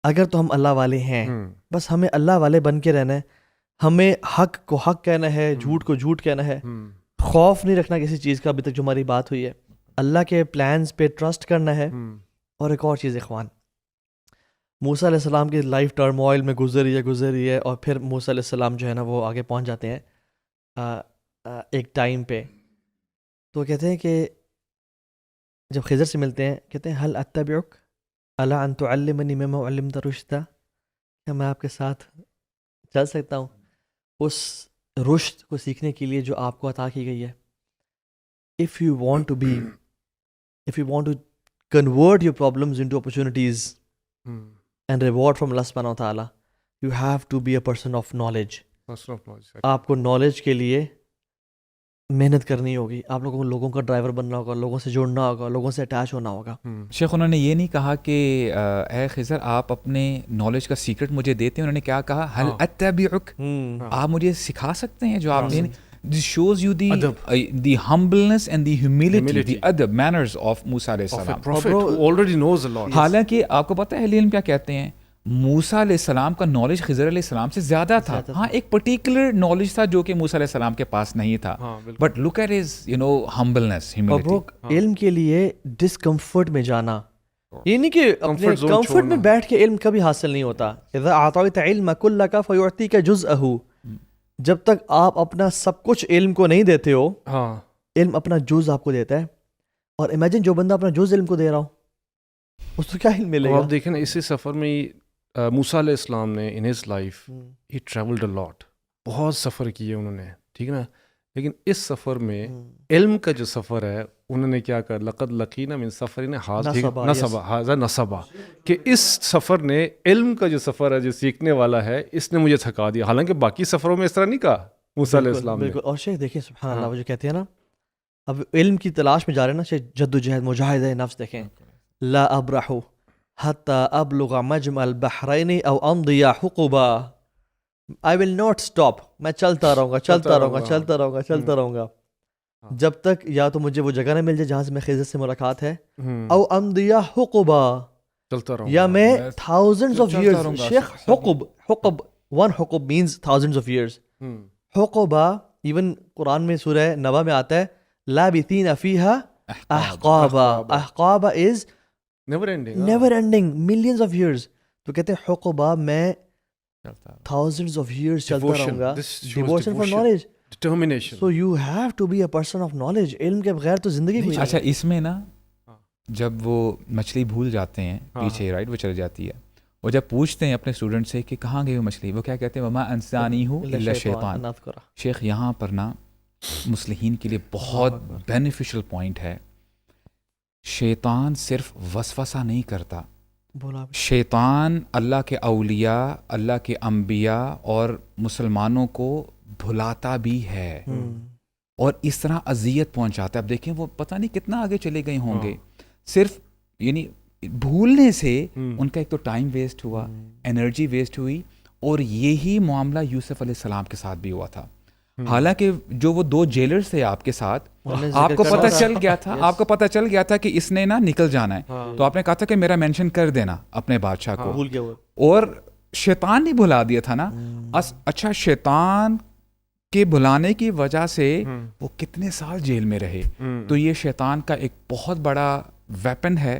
اگر تو ہم اللہ والے ہیں, بس ہمیں اللہ والے بن کے رہنا ہے. ہمیں حق کو حق کہنا ہے, جھوٹ کو جھوٹ کہنا ہے. خوف نہیں رکھنا کسی چیز کا, ابھی تک جو ہماری بات ہوئی ہے. اللہ کے پلانز پہ ٹرسٹ کرنا ہے. اور ایک اور چیز اخوان, موسیٰ علیہ السلام کی لائف ٹرموائل میں گزری ہے اور پھر موسیٰ علیہ السلام جو ہے نا وہ آگے پہنچ جاتے ہیں ایک ٹائم پہ. تو کہتے ہیں کہ جب خضر سے ملتے ہیں, کہتے ہیں حل اتبعک علی ان تعلمنی مما علمت رشدا, کیا میں آپ کے ساتھ چل سکتا ہوں اس رشد کو سیکھنے کے لیے جو آپ کو عطا کی گئی ہے. if you want to convert your problems into opportunities and reward from Allah subhanahu wa ta'ala, you have to be a person of knowledge. آپ کو نالج کے لیے محنت کرنی ہوگی. آپ لوگوں کو لوگوں کا ڈرائیور بننا ہوگا, لوگوں سے جڑنا ہوگا, لوگوں سے اٹیچ ہونا ہوگا. شیخ انہوں نے یہ نہیں کہا کہ اے خضر آپ اپنے نالج کا سیکرٹ مجھے دیتے ہیں, انہوں نے کیا کہا, حل اتبعک, آپ مجھے سکھا سکتے ہیں جو آپ نے. This shows you the humbleness and the humility, the adab, manners of موسیٰ علیہ السلام. Prophet who already knows a lot. حالانکہ آپ کو پتہ ہے اہل علم کیا کہتے ہیں, موسیٰ علیہ السلام کا نالج خضر علیہ السلام سے زیادہ تھا. ہاں ایک پرٹیکولر نالج تھا جو کہ موسیٰ علیہ السلام کے پاس نہیں تھا, but look at his humbleness, humility. علم کے لیے ڈسکمفرٹ میں جانا, یہ نہیں کہ اپنے کمفرٹ میں بیٹھ کے علم کبھی حاصل نہیں ہوتا. اذا اعطیت علم کلک فیعطیک جزءہ, جب تک آپ اپنا سب کچھ علم کو نہیں دیتے ہو, علم اپنا جز آپ کو دیتا ہے. اور امیجن جو بندہ اپنا جز علم کو دے رہا ہو, اس کو کیا علم ملے گا؟ آپ دیکھیں نا اسی سفر میں موسیٰ علیہ السلام نے in his life he travelled a lot, بہت سفر کیے انہوں نے, ٹھیک ہے نا. لیکن اس سفر میں علم کا جو سفر ہے انہوں نے کیا کہا, لقد لقینا من سفرنا ھذا نصبا, کہ اس سفر نے علم کا جو سفر ہے جو سیکھنے والا ہے اس نے مجھے تھکا دیا. حالانکہ باقی سفروں میں اس طرح نہیں کہا موسیٰ علیہ السلام نے. اور شیخ دیکھیں سبحان اللہ, وہ جو کہتے ہیں نا, اب علم کی تلاش میں جا رہے ہیں نا, شیخ جد و جہد مجاہدہ نفس دیکھیں, لا ابرح حتی ابلغ مجمع البحرین او امضی حقبا, I will not stop, میں چلتا رہوں گا جب تک یا تو مجھے وہ جگہ نہ مل جائے جہاں سے میں خضر سے ملاقات ہے, او امضی حقبا, چلتا رہوں یا میں thousands of years. شیخ حقب one حقب means thousands of years. حقبا ایون قرآن میں سورہ نبا میں آتا ہے, لابثین فیہا احقابا. احقابا is never ending, millions of years. تو کہتے ہیں حقبا میں thousands of years چلتا رہوں گا. Devotion for knowledge, determination. So you have to be a person of knowledge. علم کے بغیر تو زندگی کوئی. اچھا اس میں نا جب وہ مچھلی بھول جاتے ہیں پیچھے, رائٹ, وہ چل جاتی ہے, اور جب پوچھتے ہیں اپنے اسٹوڈنٹ سے کہ کہاں گئی وہ مچھلی, وہ کیا کہتے ہیں, وما انسانی ہوں الا شیطان. شیخ یہاں پر نا مصلحین کے لیے بہت بینیفیشل پوائنٹ ہے. شیطان صرف وسوسہ نہیں کرتا, شیطان اللہ کے اولیاء, اللہ کے انبیاء اور مسلمانوں کو بھلاتا بھی ہے, اور اس طرح اذیت پہنچاتا ہے. اب دیکھیں وہ پتہ نہیں کتنا آگے چلے گئے ہوں گے, صرف یعنی بھولنے سے ان کا ایک تو ٹائم ویسٹ ہوا, انرجی ویسٹ ہوئی, اور یہی معاملہ یوسف علیہ السلام کے ساتھ بھی ہوا تھا. حالانکہ جو وہ 2 جیلرز تھے آپ کے ساتھ, آپ کو پتہ چل گیا تھا کہ اس نے نا نکل جانا ہے, تو آپ نے کہا تھا کہ میرا مینشن کر دینا اپنے بادشاہ کو, اور شیطان نے بھلا دیا تھا نا. اچھا شیطان کے بھلانے کی وجہ سے وہ کتنے سال جیل میں رہے, تو یہ شیطان کا ایک بہت بڑا ویپن ہے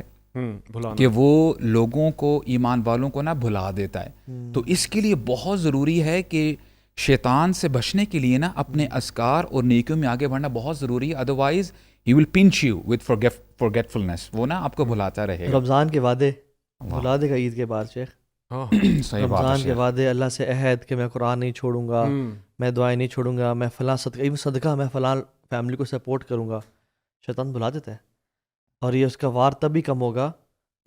کہ وہ لوگوں کو, ایمان والوں کو نا بھلا دیتا ہے. تو اس کے لیے بہت ضروری ہے کہ شیطان سے بچنے کے لیے نا اپنے اذکار اور نیکیوں میں آگے بڑھنا بہت ضروری ہے. Otherwise he will punch you with forgetfulness. وہ نا آپ کو بھلاتا رہے گا. رمضان کے وعدے بھلا دے گا عید کے بعد شیخ. صحیح بات ہے. رمضان کے وعدے, اللہ سے عہد کہ میں قرآن نہیں چھوڑوں گا, میں دعائیں نہیں چھوڑوں گا, میں فلاں صدقہ میں فلاں فیملی کو سپورٹ کروں گا. شیطان بھلا دیتا ہے, اور یہ اس کا وار تب بھی کم ہوگا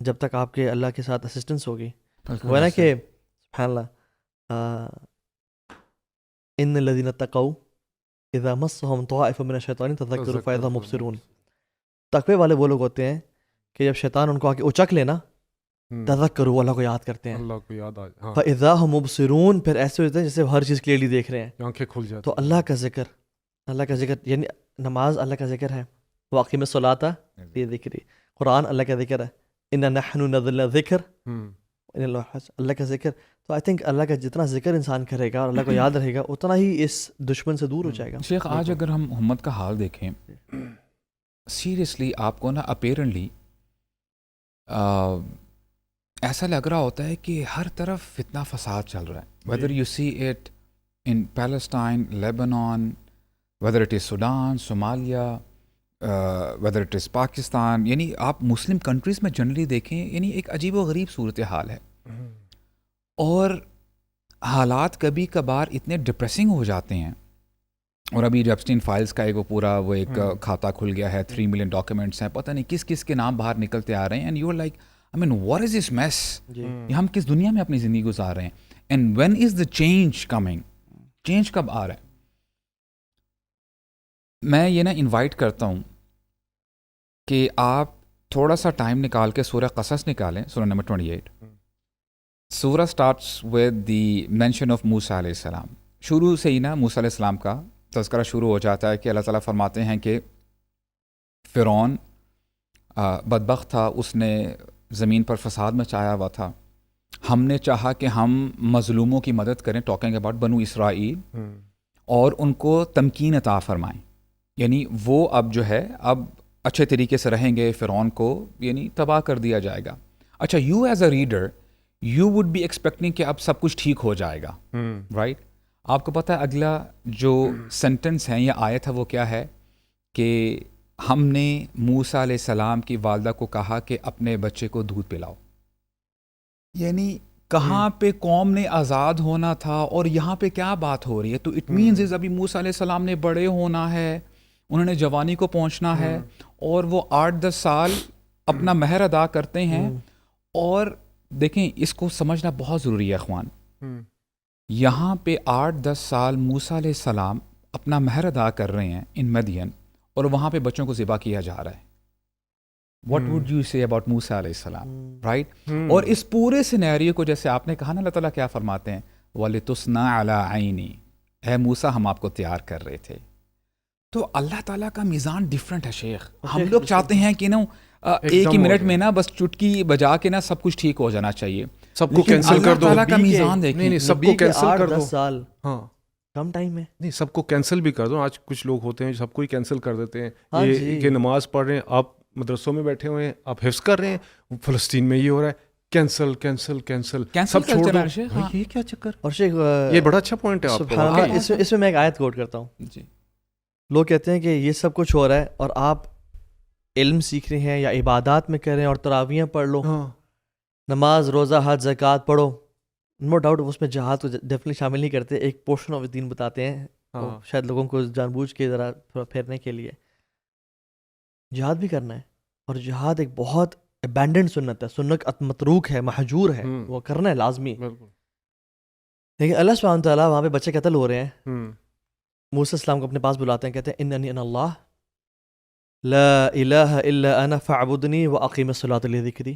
جب تک آپ کے اللہ کے ساتھ اسسٹنس ہوگی. وہ ہے نا کہ سبحان اللہ, ان الذین اتقوا اذا مسهم طائف من الشیطان تذکروا فاذا مبصرون. تقوی والے وہ لوگ ہوتے ہیں کہ جب شیطان ان کو آ کے اچک لے نا, تذکروا, اللہ کو یاد کرتے ہیں, اللہ کو یاد آ جائے, فاذا هم مبصرون, پھر ایسے ہوتے ہیں جیسے ہر چیز کلیئرلی دیکھ رہے ہیں, آنکھیں کھل جاتی. تو اللہ کا ذکر یعنی نماز اللہ کا ذکر ہے, واقیم الصلاۃ فی ذکری, قرآن اللہ کا ذکر ہے, انا نحن نزلنا الذکر, اللہ کا ذکر. تو آئی تھنک اللہ کا جتنا ذکر انسان کرے گا اور اللہ کو یاد رہے گا اتنا ہی اس دشمن سے دور ہو جائے گا. شیخ آج اگر ہم امت کا حال دیکھیں سیریسلی, آپ کو نا اپیرنٹلی ایسا لگ رہا ہوتا ہے کہ ہر طرف فتنہ فساد چل رہا ہے. Whether you see it in Palestine, Lebanon, whether it is Sudan, Somalia, whether it is Pakistan, یعنی آپ مسلم کنٹریز میں جنرلی دیکھیں, یعنی ایک عجیب و غریب صورتحال ہے. اور حالات کبھی کبھار اتنے ڈپریسنگ ہو جاتے ہیں. اور ابھی ایپسٹین فائلز کا ایک پورا وہ ایک کھاتہ کھل گیا ہے, 3 ملین ڈاکیومنٹس ہیں, پتہ نہیں کس کس کے نام باہر نکلتے آ رہے ہیں. And you are like I mean what is this mess, ہم کس دنیا میں اپنی زندگی گزار رہے ہیں. And when is the change coming, change کب آ رہا ہے؟ میں یہ نا انوائٹ کرتا ہوں کہ آپ تھوڑا سا ٹائم نکال کے سورہ قصص نکالیں, سورہ نمبر 28. سورہ starts with the mention of موسیٰ علیہ السلام. شروع سے ہی نا موسیٰ علیہ السلام کا تذکرہ شروع ہو جاتا ہے کہ اللہ تعالیٰ فرماتے ہیں کہ فرعون بدبخت تھا, اس نے زمین پر فساد مچایا ہوا تھا. ہم نے چاہا کہ ہم مظلوموں کی مدد کریں, ٹاکنگ اباؤٹ بنو اسرائیل, اور ان کو تمکین عطا فرمائیں. یعنی وہ اب جو ہے اب اچھے طریقے سے رہیں گے, فرعون کو یعنی تباہ کر دیا جائے گا. اچھا, you as a reader you would be expecting کہ اب سب کچھ ٹھیک ہو جائے گا, رائٹ؟ آپ کو پتہ ہے اگلا جو سینٹنس ہے یا آیت ہے وہ کیا ہے کہ ہم نے موسیٰ علیہ السلام کی والدہ کو کہا کہ اپنے بچے کو دودھ پلاؤ. یعنی کہاں پہ قوم نے آزاد ہونا تھا اور یہاں پہ کیا بات ہو رہی ہے. تو اٹ مینز از ابھی موسیٰ علیہ السلام نے بڑے ہونا ہے, انہوں نے جوانی کو پہنچنا ہے, اور وہ 8-10 سال اپنا مہر ادا کرتے ہیں. اور دیکھیں اس کو سمجھنا بہت ضروری ہے اخوان, یہاں پہ 8-10 سال موسیٰ علیہ السلام اپنا مہر ادا کر رہے ہیں ان مدین, اور وہاں پہ بچوں کو ذبح کیا جا رہا ہے. واٹ وڈ یو سے اباؤٹ موسیٰ علیہ السلام, رائٹ؟ اور اس پورے سینیریو کو جیسے آپ نے کہا نا, اللہ تعالیٰ کیا فرماتے ہیں, وَلِتُصْنَعَ عَلَىٰ عَيْنِي, اے موسیٰ ہم آپ کو تیار کر رہے تھے. تو اللہ تعالیٰ کا میزان ڈفرینٹ ہے شیخ. ہم لوگ چاہتے ہیں کہ نا ایک ہی منٹ میں نا بس چٹکی بجا کے نا سب کچھ ٹھیک ہو جانا چاہیے, سب کو کینسل کر دو. اللہ کا میزان دیکھیں, نہیں سب کو کینسل کر دو. 10 سال ہاں کم ٹائم ہے. نہیں سب کو کینسل بھی کر دو. آج کچھ لوگ ہوتے ہیں سب کو ہی کینسل کر دیتے ہیں. یہ کہ نماز پڑھ رہے ہیں, آپ مدرسوں میں بیٹھے ہوئے ہیں, آپ حفظ کر رہے ہیں, فلسطین میں یہ ہو رہا ہے, کینسل کینسل کینسل, سب چھوڑ دو. یہ کیا چکر. اور شیخ یہ بڑا اچھا پوائنٹ ہے آپ کا. اس میں میں ایک آیت کوٹ کرتا ہوں. جی, لوگ کہتے ہیں کہ یہ سب کچھ ہو رہا ہے اور آپ علم سیکھ رہے ہیں یا عبادات میں کر رہے ہیں اور تراویحیں پڑھ لو, نماز روزہ حج زکوٰۃ پڑھو. نو ڈاؤٹ اس میں جہاد کو ڈیفینیٹلی شامل نہیں کرتے, ایک پورشن آف دین بتاتے ہیں, شاید لوگوں کو جان بوجھ کے ذرا پھیرنے کے لیے. جہاد بھی کرنا ہے, اور جہاد ایک بہت ابینڈنڈ سنت ہے, سنت متروک ہے, محجور ہے, وہ کرنا ہے لازمی. لیکن اللہ سبحانہ وتعالیٰ وہاں پہ بچے قتل ہو رہے ہیں, موسیٰ السلام کو اپنے پاس بلاتے ہیں, کہتے ہیں اننی انا اللہ لا الہ الا انا فاعبدنی واقیم الصلاۃ لذکری.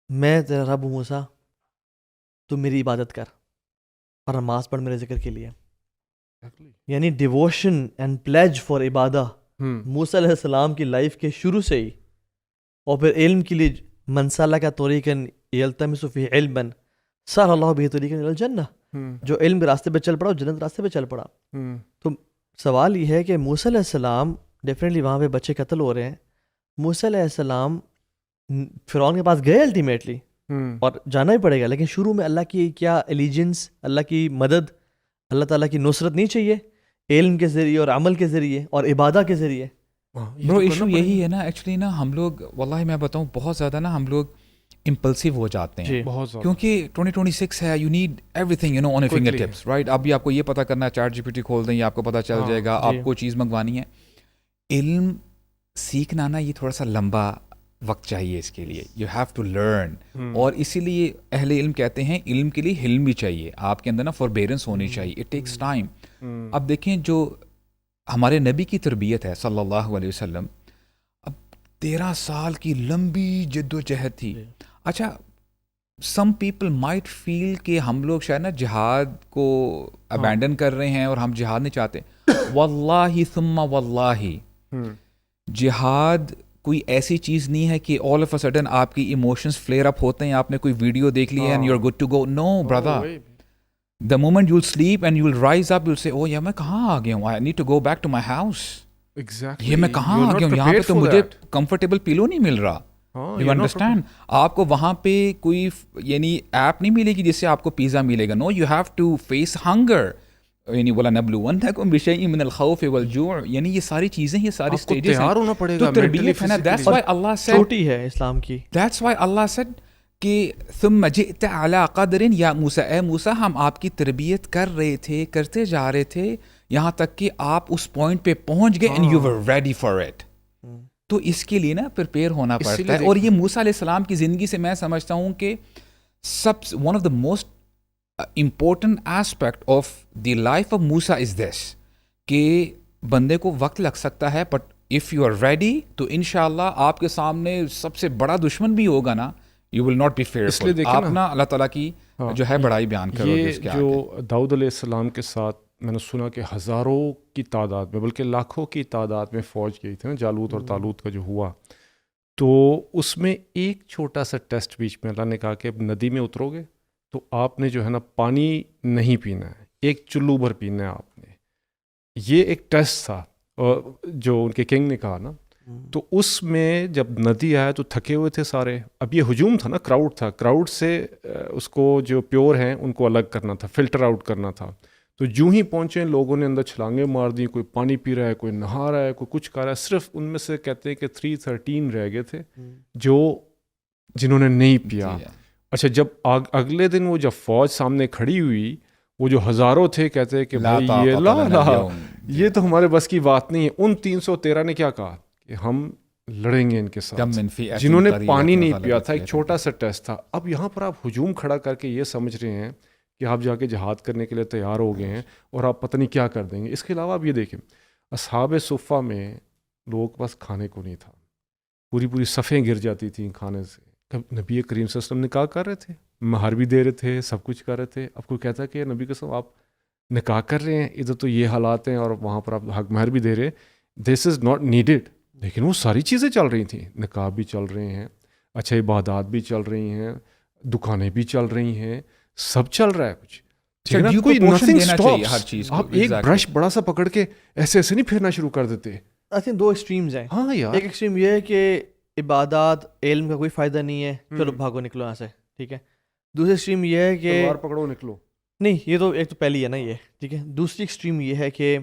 میں تیرا رب ہوں موسیٰ, تو میری عبادت کر اور نماز پڑھ میرے ذکر کے لیے. یعنی ڈیووشن اینڈ پلیج فار عبادہ موسیٰ علیہ السلام کی لائف کے شروع سے ہی. اور پھر علم کے لیے من سلک طریقا یلتمس فیہ علما سہل اللہ بہ طریقا الی الجنہ, جو علم کے راستے پہ چل پڑا, جنت راستے پہ چل پڑا. تو سوال یہ ہے کہ موسیٰ علیہ السلام ڈیفینیٹلی وہاں پہ بچے قتل ہو رہے ہیں, موسیٰ علیہ السلام فرعون کے پاس گئے الٹیمیٹلی اور جانا ہی پڑے گا, لیکن شروع میں اللہ کی کیا ایلیجنس, اللہ کی مدد, اللہ تعالیٰ کی نصرت نہیں چاہیے علم کے ذریعے اور عمل کے ذریعے اور عبادہ کے ذریعے. برو ایشو یہی ہے نا ایکچولی نا, ہم لوگ واللہ میں بتاؤں بہت زیادہ نا ہم لوگ امپلسو ہو جاتے ہیں بہت زیادہ, کیونکہ 2026 ہے, you need everything you know on fingertips right. ابھی آپ کو یہ پتہ کرنا ہے, چیٹ جی پی ٹی کھول دیں یا آپ کو پتہ چل جائے گا, آپ کو چیز منگوانی ہے. علم سیکھنا نا یہ تھوڑا سا لمبا وقت چاہیے اس کے لیے, یو ہیو ٹو لرن. اور اسی لیے اہل علم کہتے ہیں علم کے لیے حلم بھی چاہیے, آپ کے اندر نا فوربیرنس ہونی چاہیے, اٹ ٹیکس ٹائم. اب دیکھیں جو ہمارے نبی کی تربیت ہے صلی اللہ علیہ وسلم, اب 13 سال کی لمبی جد و جہد تھی. اچھا سم پیپل مائٹ فیل کہ ہم لوگ شاید نا جہاد کو ابینڈن کر رہے ہیں اور ہم جہاد نہیں چاہتے. واللہ ثم واللہ جہاد کوئی ایسی چیز نہیں ہے کہ آل آف اے سڈن آپ کی ایموشنز فلیئر اپ ہوتے ہیں, آپ نے کوئی ویڈیو دیکھ لی ہے and you are good to go. No brother, the moment you'll sleep and you'll rise up, you'll say, oh yeah, میں کہاں آ گیا ہوں, I need to go back to my house. Exactly. یہ میں کہاں آ گیا ہوں, یہاں پہ تو مجھے کمفرٹیبل پیلو نہیں مل رہا. You understand? آپ کو وہاں پہ کوئی یعنی ایپ نہیں ملے گی جس سے آپ کو پیزا ملے گا. No, you have to face hunger. یعنی وَلَنَبْلُوَنَّكُمْ بِشَيْءٍ مِّنَ الْخَوْفِ وَالْجُوعِ, یعنی یہ ساری چیزیں, یہ ساری سٹیجز ہیں, تیار ہونا پڑے گا. تو تربیت ہے نا, that's why Allah said, چھوٹی ہے اسلام کی, that's why Allah said کہ ثم جئت علی قدر یا موسیٰ, اے موسیٰ ہم آپ کی تربیت کر رہے تھے, کرتے جا رہے تھے یہاں تک کہ آپ اس پوائنٹ پہ پہنچ گئے and you were ready for it. تو اس کے لیے نا پریپیئر ہونا پڑتا ہے. اور یہ موسیٰ علیہ السلام کی زندگی سے میں سمجھتا ہوں کہ one of the most important aspect of the life of Musa is this, کہ بندے کو وقت لگ سکتا ہے but if you are ready تو انشاءاللہ آپ کے سامنے سب سے بڑا دشمن بھی ہوگا نا, you will not be fearful. آپ نا اللہ تعالیٰ کی جو ہے بڑائی بیان کرو. یہ جو داؤد علیہ السلام کے ساتھ میں نے سنا کہ ہزاروں کی تعداد میں بلکہ لاکھوں کی تعداد میں فوج گئی تھی نا, جالوت اور طالوت کا جو ہوا, تو اس میں ایک چھوٹا سا ٹیسٹ بیچ میں اللہ نے کہا کہ اب ندی میں اترو گے تو آپ نے جو ہے نا پانی نہیں پینا ہے, ایک چلو بھر پینا ہے آپ نے. یہ ایک ٹیسٹ تھا جو ان کے کنگ نے کہا نا. تو اس میں جب ندی آیا تو تھکے ہوئے تھے سارے, اب یہ ہجوم تھا نا, کراؤڈ تھا, کراؤڈ سے اس کو جو پیور ہیں ان کو الگ کرنا تھا, فلٹر آؤٹ کرنا تھا. تو جو ہی پہنچے لوگوں نے اندر چھلانگیں مار دی, کوئی پانی پی رہا ہے, کوئی نہا رہا ہے, کوئی کچھ کر رہا ہے. صرف ان میں سے کہتے ہیں کہ 313 رہ گئے تھے جنہوں نے نہیں پیا. اچھا جب اگلے دن وہ جب فوج سامنے کھڑی ہوئی, وہ جو ہزاروں تھے کہتے ہیں کہ بھائی یہ تو ہمارے بس کی بات نہیں ہے. ان 313 نے کیا کہا کہ ہم لڑیں گے ان کے ساتھ, جنہوں نے پانی نہیں پیا تھا. ایک چھوٹا سا ٹیسٹ تھا. اب یہاں پر آپ ہجوم کھڑا کر کے یہ سمجھ رہے ہیں کہ آپ جا کے جہاد کرنے کے لیے تیار ہو گئے ہیں اور آپ پتہ نہیں کیا کر دیں گے. اس کے علاوہ آپ یہ دیکھیں, اصحاب صفہ میں لوگوں کے پاس کھانے کو نہیں تھا, پوری صفیں گر جاتی تھیں کھانے سے. نبی کریم صلی اللہ علیہ وسلم نکاح کر رہے تھے, مہر بھی دے رہے تھے, سب کچھ کر رہے تھے. اب کوئی کہتا ہے کہ نبی قسم آپ نکاح کر رہے ہیں, ادھر تو یہ حالات ہیں اور وہاں پر آپ حق مہر بھی دے رہے, دس از ناٹ نیڈیڈ. لیکن وہ ساری چیزیں چل رہی تھیں, نکاح بھی چل رہے ہیں, اچھا عبادات بھی چل رہی ہیں, دکانیں بھی چل رہی ہیں, سب چل رہا ہے کچھ. کوئی نتھنگ اسٹاپس. آپ ایک برش بڑا سا پکڑ کے ایسے نہیں پھرنا شروع کر دیتے. آئی تھنک دو ایکسٹریمز ہیں. ہاں یار, ایک ایکسٹریم یہ ہے کہ عبادات علم کا کوئی فائدہ نہیں ہے, چلو بھاگو نکلو یہاں سے, ٹھیک ہے. دوسری ایکسٹریم یہ ہے کہ تلوار پکڑو نکلو. نہیں, یہ تو ایک تو پہلی ہے نا یہ, ٹھیک ہے. دوسری ایکسٹریم یہ ہے کہ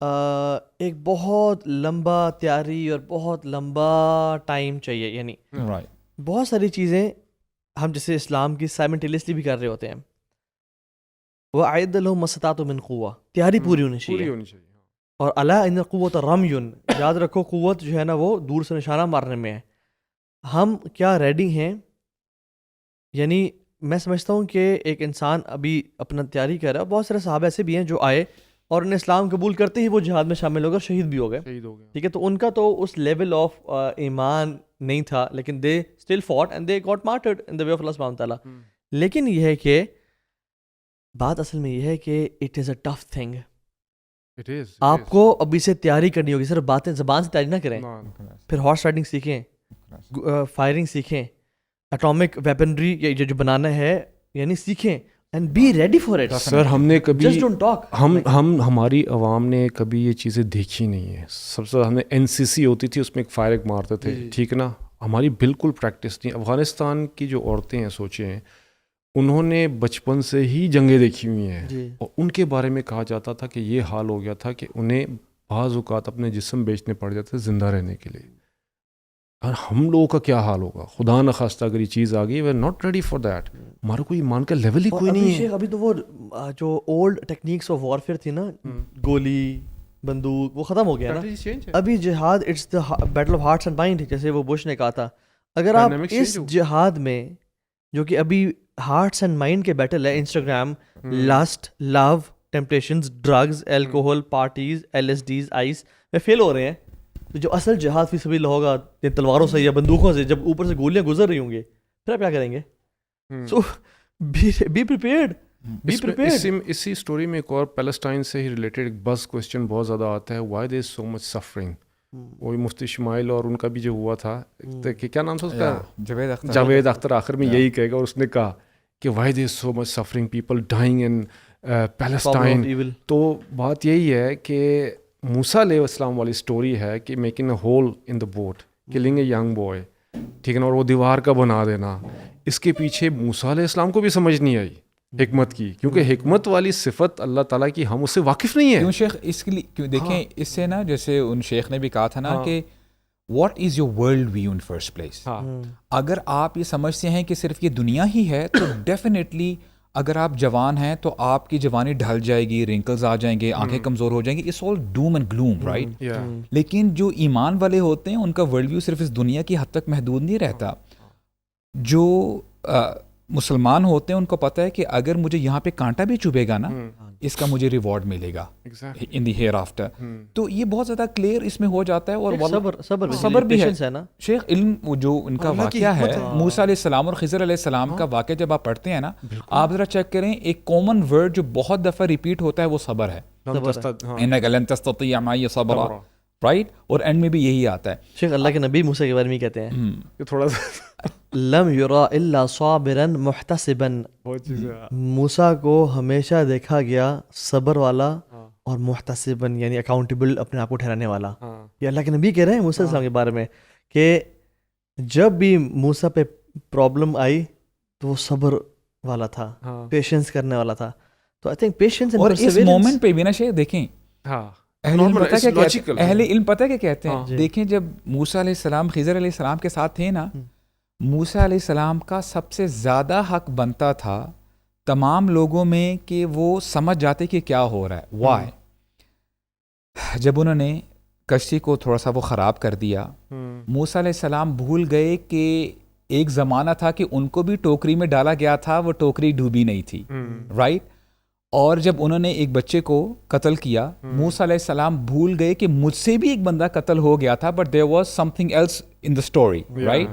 ایک بہت لمبا تیاری اور بہت لمبا ٹائم چاہیے. یعنی بہت ساری چیزیں ہم جیسے اسلام کی سائمنٹیلیسلی بھی کر رہے ہوتے ہیں. وَأَعِدَّ لَهُم مَّا اسْتَطَعْتُم مِّن قُوَّةٍ, تیاری پوری ہونی چاہیے. اور الا ان القوۃ رمی, یاد رکھو قوت جو ہے نا وہ دور سے نشانہ مارنے میں ہے. ہم کیا ریڈی ہیں؟ یعنی میں سمجھتا ہوں کہ ایک انسان ابھی اپنا تیاری کر رہا ہے. بہت سارے صحابہ ایسے بھی ہیں جو آئے اور انہیں اسلام قبول کرتے ہی وہ جہاد میں شامل ہو گئے, شہید بھی ہو گئے, ٹھیک ہے. تو ان کا تو اس لیول آف ایمان نہیں تھا, لیکن they still fought and they got martyred in the way of اللہ سبحانہ تعالیٰ. لیکن یہ ہے کہ بات اصل میں یہ ہے کہ it is a tough thing. آپ کو ابھی سے تیاری کرنی ہوگی. صرف باتیں زبان سے تیاری نہ کریں, پھر ہارس رائڈنگ سیکھیں, فائرنگ سیکھیں, اٹامک ویپنری جو بنانا ہے یعنی سیکھیں. and be ready for it. سر ہم نے کبھی Just don't talk. ہماری عوام نے کبھی یہ چیزیں دیکھی نہیں ہیں. سب سے ہم نے NCC ہوتی تھی, اس میں ایک فائر ایک مارتے تھے, ٹھیک نا, ہماری بالکل پریکٹس نہیں. افغانستان کی جو عورتیں ہیں سوچیں, انہوں نے بچپن سے ہی جنگیں دیکھی ہوئی ہیں, اور ان کے بارے میں کہا جاتا تھا کہ یہ حال ہو گیا تھا کہ انہیں بعض اوقات اپنے جسم بیچنے پڑ جاتے تھے زندہ رہنے کے لیے. اور ہم لوگوں کا کیا حال ہوگا خدا نخواستہ اگر یہ چیز آ گئی, we are not ready for that. ہمارا کوئی ایمان کا لیول ہی کوئی نہیں ہے. ابھی تو وہ جو اولڈ ٹیکنیکس آف وارفیئر تھی نا, گولی بندوق, وہ ختم ہو گیا نا. ابھی جہاد it's the battle of hearts and mind, جیسے وہ بش نے کہا تھا. اگر آپ اس جہاد میں, جو کہ ابھی ہارٹس اینڈ مائنڈ کے بیٹل ہے, Instagram, lust, love, temptations, drugs, alcohol, parties, LSDs, ice میں فیل ہو رہے ہیں, تو جو اصل جہاد فی سبیل اللہ ہوگا تلواروں سے یا بندوقوں سے, جب اوپر سے گولیاں گزر رہی ہوں گی, پھر آپ کیا کریں گے؟ سو بی پریپیئرڈ. اسی اسٹوری میں ایک اور پیلسٹائن سے ہی ریلیٹڈ ایک بس کوشچن بہت زیادہ آتا ہے, why there is so much suffering. وہی مفتی شمائل اور ان کا بھی جو ہوا تھا, کیا نام تھا اس کا, جاوید اختر, آخر میں یہی کہے گا, اور اس نے کہا کہ why there is so much suffering, people dying in Palestine. تو بات یہی ہے کہ موسیٰ علیہ السلام والی اسٹوری ہے کہ making a hole in the boat, killing a young boy, ٹھیک ہے نا, اور وہ دیوار کا بنا دینا. اس کے پیچھے موسیٰ علیہ السلام کو بھی سمجھ نہیں آئی حکمت کی, کیونکہ حکمت والی صفت اللہ تعالیٰ کی ہم اس سے واقف نہیں ہیں. کیوں شیخ, اس کے لیے دیکھیں, اس سے نا, جیسے ان شیخ نے بھی کہا تھا نا کہ what is your world view in first place. اگر آپ یہ سمجھتے ہیں کہ صرف یہ دنیا ہی ہے, تو ڈیفینیٹلی اگر آپ جوان ہیں تو آپ کی جوانی ڈھل جائے گی, رنکلز آ جائیں گے, آنکھیں کمزور ہو جائیں گی, it's all doom and gloom, right. لیکن جو ایمان والے ہوتے ہیں, ان کا ورلڈ ویو صرف اس دنیا کی حد تک محدود نہیں رہتا. جو مسلمان ہوتے ہیں ان کو پتہ ہے کہ اگر مجھے یہاں پہ کانٹا بھی چبھے گا نا, اس کا مجھے ریوارڈ ملے گا ان دی ہیئر آفٹر. تو یہ بہت زیادہ کلیئر اس میں ہو جاتا ہے. اور صبر بھی ہے نا شیخ. علم جو ان کا واقعہ ہے, موسیٰ علیہ السلام اور خضر علیہ السلام کا واقعہ جب آپ پڑھتے ہیں نا, آپ ذرا چیک کریں, ایک کامن ورڈ جو بہت دفعہ ریپیٹ ہوتا ہے وہ صبر ہے. انک لن تستطیع معی صبرا, رائٹ. اور اینڈ میں بھی یہی آتا ہے. شیخ اللہ کے نبی موسیٰ کے بارے میں کہتے ہیں کہ تھوڑا سا لم یرا الا صابرا محتسبا, موسیٰ کو ہمیشہ دیکھا گیا صبر والا اور محتسبا, یعنی اکاؤنٹیبل, اپنے آپ کو ٹھہرانے والا. یہ اللہ کے نبی کہہ رہے ہیں موسیٰ علیہ السلام کے بارے میں کہ جب بھی موسیٰ پہ پرابلم آئی تو وہ صبر والا تھا, پیشنس کرنے والا تھا. تو آئی تھنک پیشنس اور اس مومنٹ پہ بھی نا شیخ دیکھیں, اہل علم پتہ کیا کہتے ہیں, دیکھیں جب موسیٰ علیہ السلام خضر علیہ السلام کے ساتھ تھے نا, موسیٰ علیہ السلام کا سب سے زیادہ حق بنتا تھا تمام لوگوں میں کہ وہ سمجھ جاتے کہ کیا ہو رہا ہے. وائی؟ جب انہوں نے کشتی کو تھوڑا سا وہ خراب کر دیا, موسیٰ علیہ السلام بھول گئے کہ ایک زمانہ تھا کہ ان کو بھی ٹوکری میں ڈالا گیا تھا, وہ ٹوکری ڈوبی نہیں تھی, رائٹ. اور جب انہوں نے ایک بچے کو قتل کیا, موسیٰ علیہ السلام بھول گئے کہ مجھ سے بھی ایک بندہ قتل ہو گیا تھا, but there was something else in the story, right.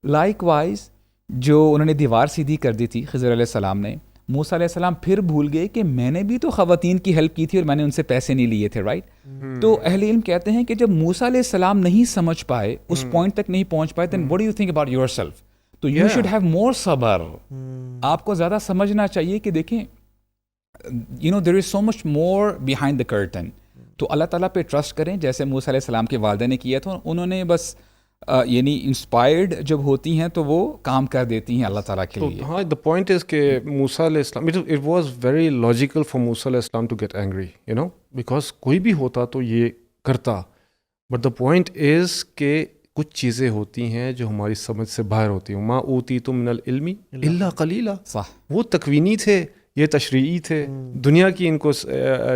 Like wise جو انہوں نے دیوار سیدھی کر دی تھی خضر علیہ السلام نے, موسیٰ علیہ السلام پھر بھول گئے کہ میں نے بھی تو خواتین کی ہیلپ کی تھی اور میں نے ان سے پیسے نہیں لیے تھے, رائٹ. تو اہل علم کہتے ہیں کہ جب موسیٰ علیہ السلام نہیں سمجھ پائے, اس پوائنٹ تک نہیں پہنچ پائے, then what do you think about yourself? تو you should have more صبر. آپ کو زیادہ سمجھنا چاہیے کہ دیکھیں, you know there is so much more behind the curtain. تو اللہ تعالیٰ پہ ٹرسٹ کریں, جیسے موسیٰ علیہ السلام کے والدہ نے کیا تھا. انہوں نے بس یعنی انسپائرڈ جب ہوتی ہیں تو وہ کام کر دیتی ہیں اللہ تعالیٰ کے لیے. ہاں, دا پوائنٹ از کہ موسیٰ علیہ السلام, it was very logical for موسیٰ علیہ السلام to get angry, you know, because کوئی بھی ہوتا تو یہ کرتا. بٹ دا پوائنٹ از کہ کچھ چیزیں ہوتی ہیں جو ہماری سمجھ سے باہر ہوتی ہیں. ما اوتیتم من العلم الا قلیلا. صح, وہ تکوینی تھے, یہ تشریعی تھے, دنیا کی ان کو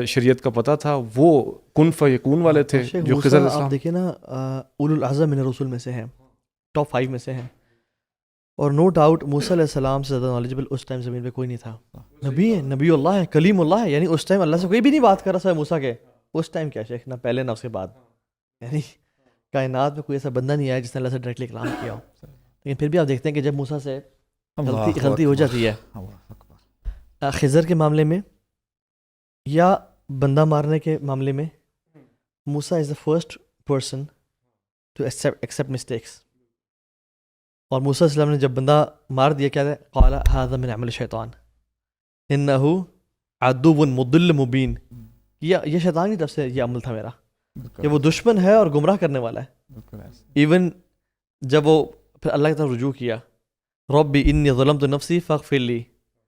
شریعت کا پتہ تھا, وہ کن فیکون والے تھے. جو خضر علیہ السلام, آپ دیکھیں نا, اولو العزم من الرسول میں سے ہیں, ٹاپ 5 میں سے ہیں, اور نو ڈاؤٹ موسیٰ علیہ السلام سے زیادہ نالجبل اس ٹائم زمین پہ کوئی نہیں تھا. نبی ہے, نبی اللہ ہے, کلیم اللہ ہے, یعنی اس ٹائم اللہ سے کوئی بھی نہیں بات کر رہا تھا موسیٰ کے. اس ٹائم کیا شیخ, نہ پہلے نہ اس کے بعد, یعنی کائنات میں کوئی ایسا بندہ نہیں آیا جس نے اللہ سے ڈائریکٹلی کلام کیا ہو. لیکن پھر بھی آپ دیکھتے ہیں کہ جب موسیٰ سے غلطی ہو جاتی ہے, خضر کے معاملے میں یا بندہ مارنے کے معاملے میں, موسیٰ is the first person to accept mistakes. اور موسیٰ علیہ السلام نے جب بندہ مار دیا, کیا ہے, قال ھذا من عمل الشیطان, انہو عدو مضل مبین. یہ شیطان کی طرف سے یہ عمل تھا میرا کہ وہ دشمن ہے اور گمراہ کرنے والا ہے. ایون جب وہ پھر اللہ کی طرف رجوع کیا, ربی انی ظلمت نفسی فاغفر لی,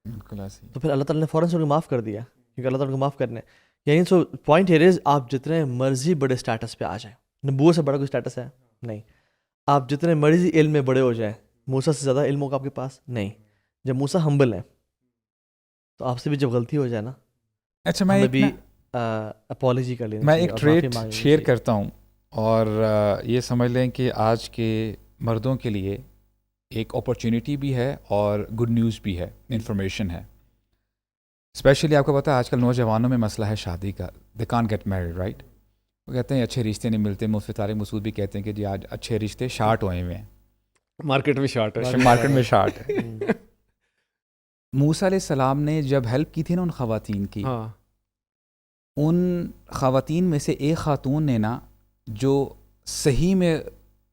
تو پھر اللہ تعالیٰ نے فوراً سے انہیں معاف کر دیا, کیونکہ اللہ تعالیٰ کو معاف کرنے. یعنی سو پوائنٹ ہیئر از, آپ جتنے مرضی بڑے اسٹیٹس پہ آ جائیں, نبوت سے بڑا کوئی اسٹیٹس ہے نہیں. آپ جتنے مرضی علم میں بڑے ہو جائیں, موسیٰ سے زیادہ علم ہوگا آپ کے پاس نہیں. جب موسیٰ ہمبل ہیں تو آپ سے بھی جب غلطی ہو جائے نا, اچھا میں ہمیں بھی اپالوجی کر لیں. میں ایک ٹریٹ شیئر کرتا ہوں, اور یہ سمجھ لیں کہ آج کے مردوں کے لیے ایک اپرچونیٹی بھی ہے اور گڈ نیوز بھی ہے, انفارمیشن ہے. اسپیشلی آپ کو پتہ ہے آج کل نوجوانوں میں مسئلہ ہے شادی کا, they can't get married right. وہ کہتے ہیں اچھے رشتے نہیں ملتے. مفتی طارق مسعود بھی کہتے ہیں کہ جی آج اچھے رشتے شارٹ ہوئے ہوئے ہیں, مارکیٹ میں شارٹ ہے, مارکیٹ میں شارٹ ہے. موسیٰ علیہ السلام نے جب ہیلپ کی تھی نا ان خواتین کی, ان خواتین میں سے ایک خاتون نے نا, جو صحیح میں